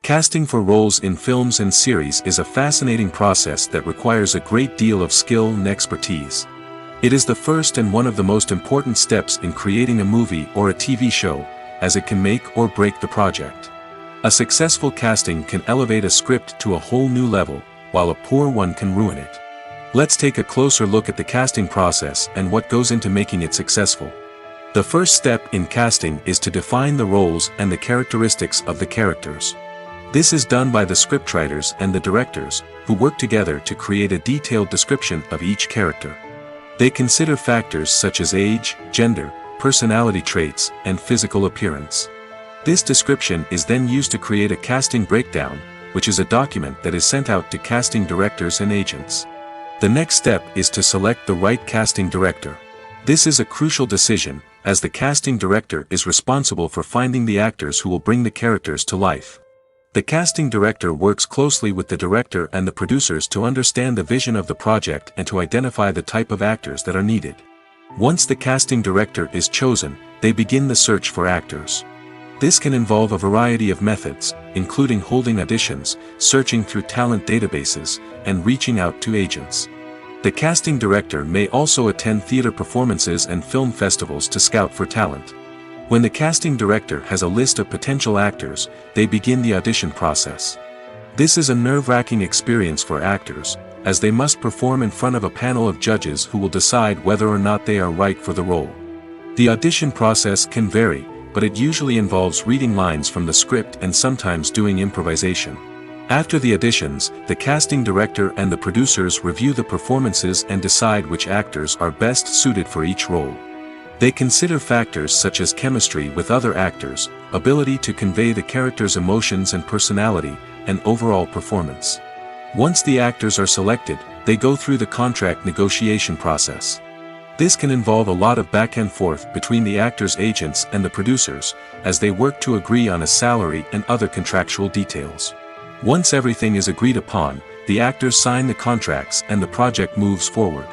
Casting for roles in films and series is a fascinating process that requires a great deal of skill and expertise. It is the first and one of the most important steps in creating a movie or a TV show, as it can make or break the project. A successful casting can elevate a script to a whole new level, while a poor one can ruin it. Let's take a closer look at the casting process and what goes into making it successful. The first step in casting is to define the roles and the characteristics of the characters. This is done by the scriptwriters and the directors, who work together to create a detailed description of each character. They consider factors such as age, gender, personality traits, and physical appearance. This description is then used to create a casting breakdown, which is a document that is sent out to casting directors and agents. The next step is to select the right casting director. This is a crucial decision, as the casting director is responsible for finding the actors who will bring the characters to life. The casting director works closely with the director and the producers to understand the vision of the project and to identify the type of actors that are needed. Once the casting director is chosen, they begin the search for actors. This can involve a variety of methods, including holding auditions, searching through talent databases, and reaching out to agents. The casting director may also attend theater performances and film festivals to scout for talent. When the casting director has a list of potential actors, they begin the audition process. This is a nerve-wracking experience for actors, as they must perform in front of a panel of judges who will decide whether or not they are right for the role. The audition process can vary, but it usually involves reading lines from the script and sometimes doing improvisation. After the auditions, the casting director and the producers review the performances and decide which actors are best suited for each role. They consider factors such as chemistry with other actors, ability to convey the character's emotions and personality, and overall performance. Once the actors are selected, they go through the contract negotiation process. This can involve a lot of back and forth between the actors' agents and the producers, as they work to agree on a salary and other contractual details. Once everything is agreed upon, the actors sign the contracts and the project moves forward.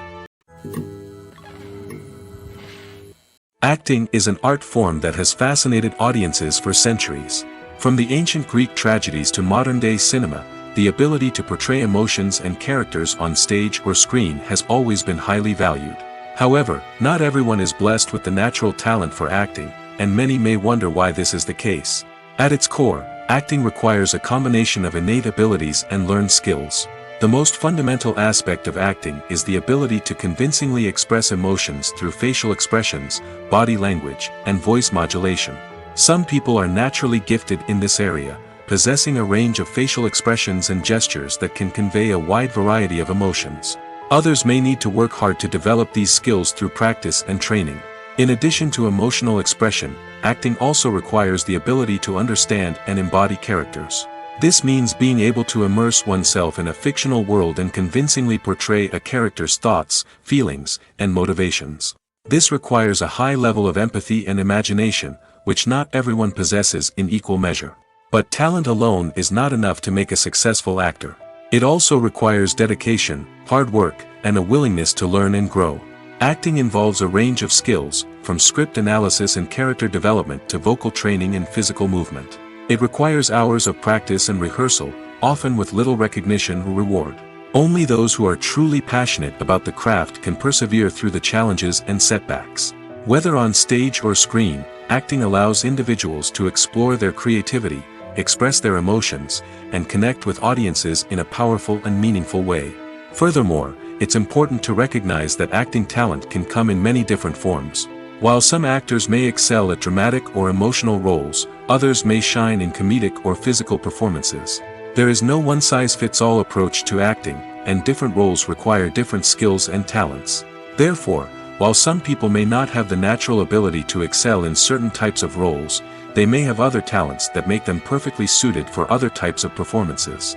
Acting is an art form that has fascinated audiences for centuries. From the ancient Greek tragedies to modern-day cinema, the ability to portray emotions and characters on stage or screen has always been highly valued. However, not everyone is blessed with the natural talent for acting, and many may wonder why this is the case. At its core, acting requires a combination of innate abilities and learned skills. The most fundamental aspect of acting is the ability to convincingly express emotions through facial expressions, body language, and voice modulation. Some people are naturally gifted in this area, possessing a range of facial expressions and gestures that can convey a wide variety of emotions. Others may need to work hard to develop these skills through practice and training. In addition to emotional expression, acting also requires the ability to understand and embody characters. This means being able to immerse oneself in a fictional world and convincingly portray a character's thoughts, feelings, and motivations. This requires a high level of empathy and imagination, which not everyone possesses in equal measure. But talent alone is not enough to make a successful actor. It also requires dedication, hard work, and a willingness to learn and grow. Acting involves a range of skills, from script analysis and character development to vocal training and physical movement. It requires hours of practice and rehearsal, often with little recognition or reward. Only those who are truly passionate about the craft can persevere through the challenges and setbacks. Whether on stage or screen, acting allows individuals to explore their creativity, express their emotions, and connect with audiences in a powerful and meaningful way. Furthermore, it's important to recognize that acting talent can come in many different forms. While some actors may excel at dramatic or emotional roles, others may shine in comedic or physical performances. There is no one-size-fits-all approach to acting, and different roles require different skills and talents. Therefore, while some people may not have the natural ability to excel in certain types of roles, they may have other talents that make them perfectly suited for other types of performances.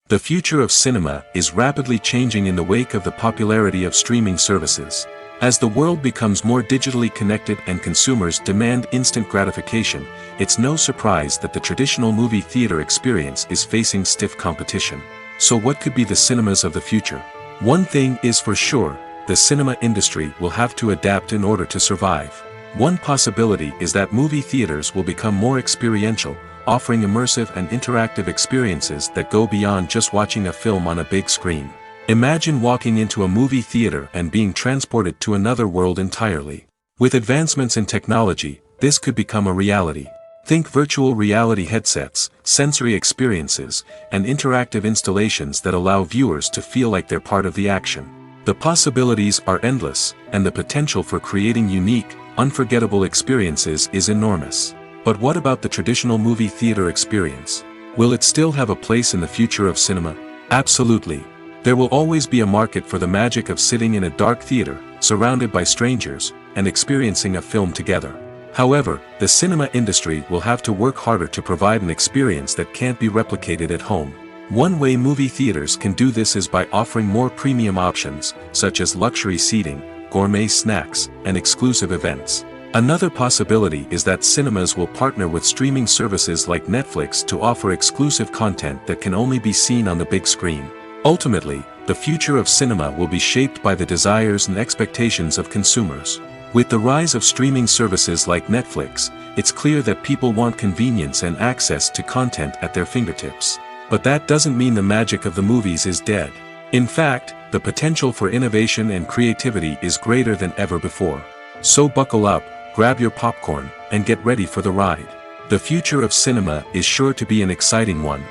The future of cinema is rapidly changing in the wake of the popularity of streaming services. As the world becomes more digitally connected and consumers demand instant gratification, it's no surprise that the traditional movie theater experience is facing stiff competition. So what could be the cinemas of the future? One thing is for sure, the cinema industry will have to adapt in order to survive. One possibility is that movie theaters will become more experiential, offering immersive and interactive experiences that go beyond just watching a film on a big screen. Imagine walking into a movie theater and being transported to another world entirely. With advancements in technology, this could become a reality. Think virtual reality headsets, sensory experiences, and interactive installations that allow viewers to feel like they're part of the action. The possibilities are endless, and the potential for creating unique, unforgettable experiences is enormous. But what about the traditional movie theater experience? Will it still have a place in the future of cinema? Absolutely. There will always be a market for the magic of sitting in a dark theater, surrounded by strangers, and experiencing a film together. However, the cinema industry will have to work harder to provide an experience that can't be replicated at home. One way movie theaters can do this is by offering more premium options, such as luxury seating, gourmet snacks, and exclusive events. Another possibility is that cinemas will partner with streaming services like Netflix to offer exclusive content that can only be seen on the big screen. Ultimately, the future of cinema will be shaped by the desires and expectations of consumers. With the rise of streaming services like Netflix, it's clear that people want convenience and access to content at their fingertips. But that doesn't mean the magic of the movies is dead. In fact, the potential for innovation and creativity is greater than ever before. So buckle up, grab your popcorn, and get ready for the ride. The future of cinema is sure to be an exciting one.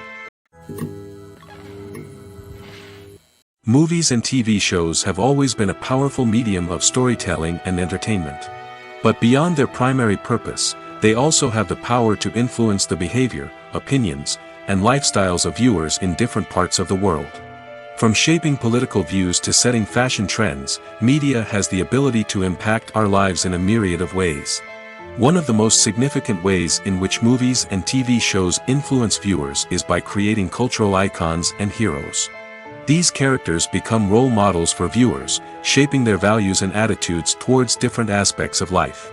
Movies and TV shows have always been a powerful medium of storytelling and entertainment. But beyond their primary purpose, they also have the power to influence the behavior, opinions, and lifestyles of viewers in different parts of the world. From shaping political views to setting fashion trends, media has the ability to impact our lives in a myriad of ways. One of the most significant ways in which movies and TV shows influence viewers is by creating cultural icons and heroes. These characters become role models for viewers, shaping their values and attitudes towards different aspects of life.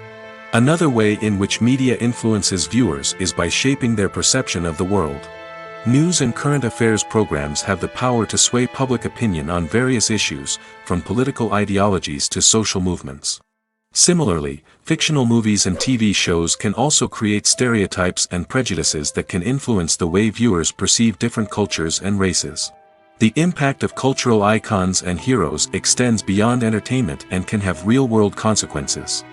Another way in which media influences viewers is by shaping their perception of the world. News and current affairs programs have the power to sway public opinion on various issues, from political ideologies to social movements. Similarly, fictional movies and TV shows can also create stereotypes and prejudices that can influence the way viewers perceive different cultures and races. The impact of cultural icons and heroes extends beyond entertainment and can have real-world consequences.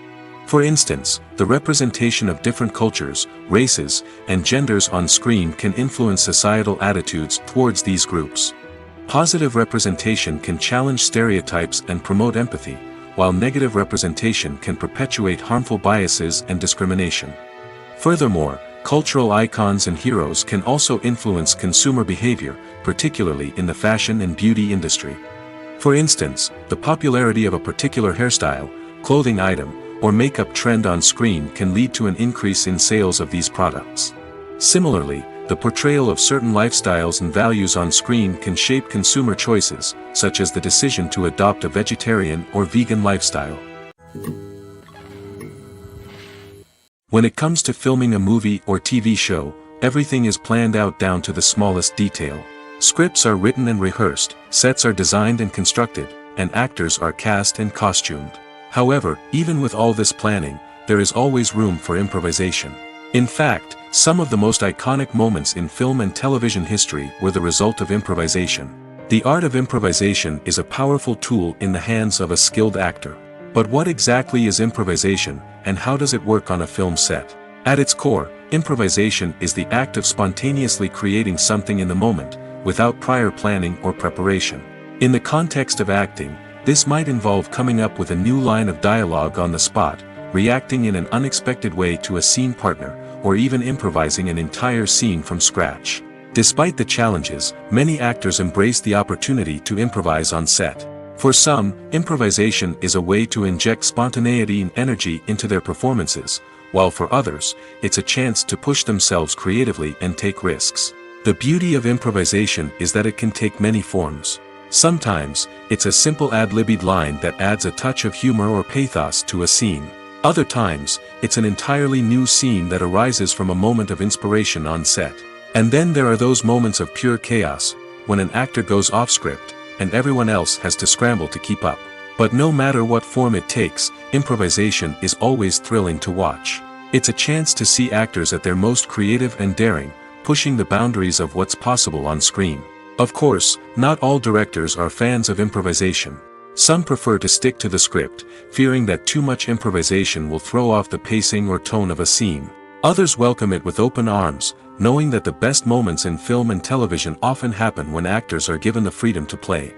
For instance, the representation of different cultures, races, and genders on screen can influence societal attitudes towards these groups. Positive representation can challenge stereotypes and promote empathy, while negative representation can perpetuate harmful biases and discrimination. Furthermore, cultural icons and heroes can also influence consumer behavior, particularly in the fashion and beauty industry. For instance, the popularity of a particular hairstyle, clothing item, or makeup trend on screen can lead to an increase in sales of these products. Similarly, the portrayal of certain lifestyles and values on screen can shape consumer choices, such as the decision to adopt a vegetarian or vegan lifestyle. When it comes to filming a movie or TV show, everything is planned out down to the smallest detail. Scripts are written and rehearsed, sets are designed and constructed, and actors are cast and costumed. However, even with all this planning, there is always room for improvisation. In fact, some of the most iconic moments in film and television history were the result of improvisation. The art of improvisation is a powerful tool in the hands of a skilled actor. But what exactly is improvisation, and how does it work on a film set? At its core, improvisation is the act of spontaneously creating something in the moment, without prior planning or preparation. In the context of acting, this might involve coming up with a new line of dialogue on the spot, reacting in an unexpected way to a scene partner, or even improvising an entire scene from scratch. Despite the challenges, many actors embrace the opportunity to improvise on set. For some, improvisation is a way to inject spontaneity and energy into their performances, while for others, it's a chance to push themselves creatively and take risks. The beauty of improvisation is that it can take many forms. Sometimes, it's a simple ad-libbed line that adds a touch of humor or pathos to a scene. Other times, it's an entirely new scene that arises from a moment of inspiration on set. And then there are those moments of pure chaos, when an actor goes off script, and everyone else has to scramble to keep up. But no matter what form it takes, improvisation is always thrilling to watch. It's a chance to see actors at their most creative and daring, pushing the boundaries of what's possible on screen. Of course, not all directors are fans of improvisation. Some prefer to stick to the script, fearing that too much improvisation will throw off the pacing or tone of a scene. Others welcome it with open arms, knowing that the best moments in film and television often happen when actors are given the freedom to play.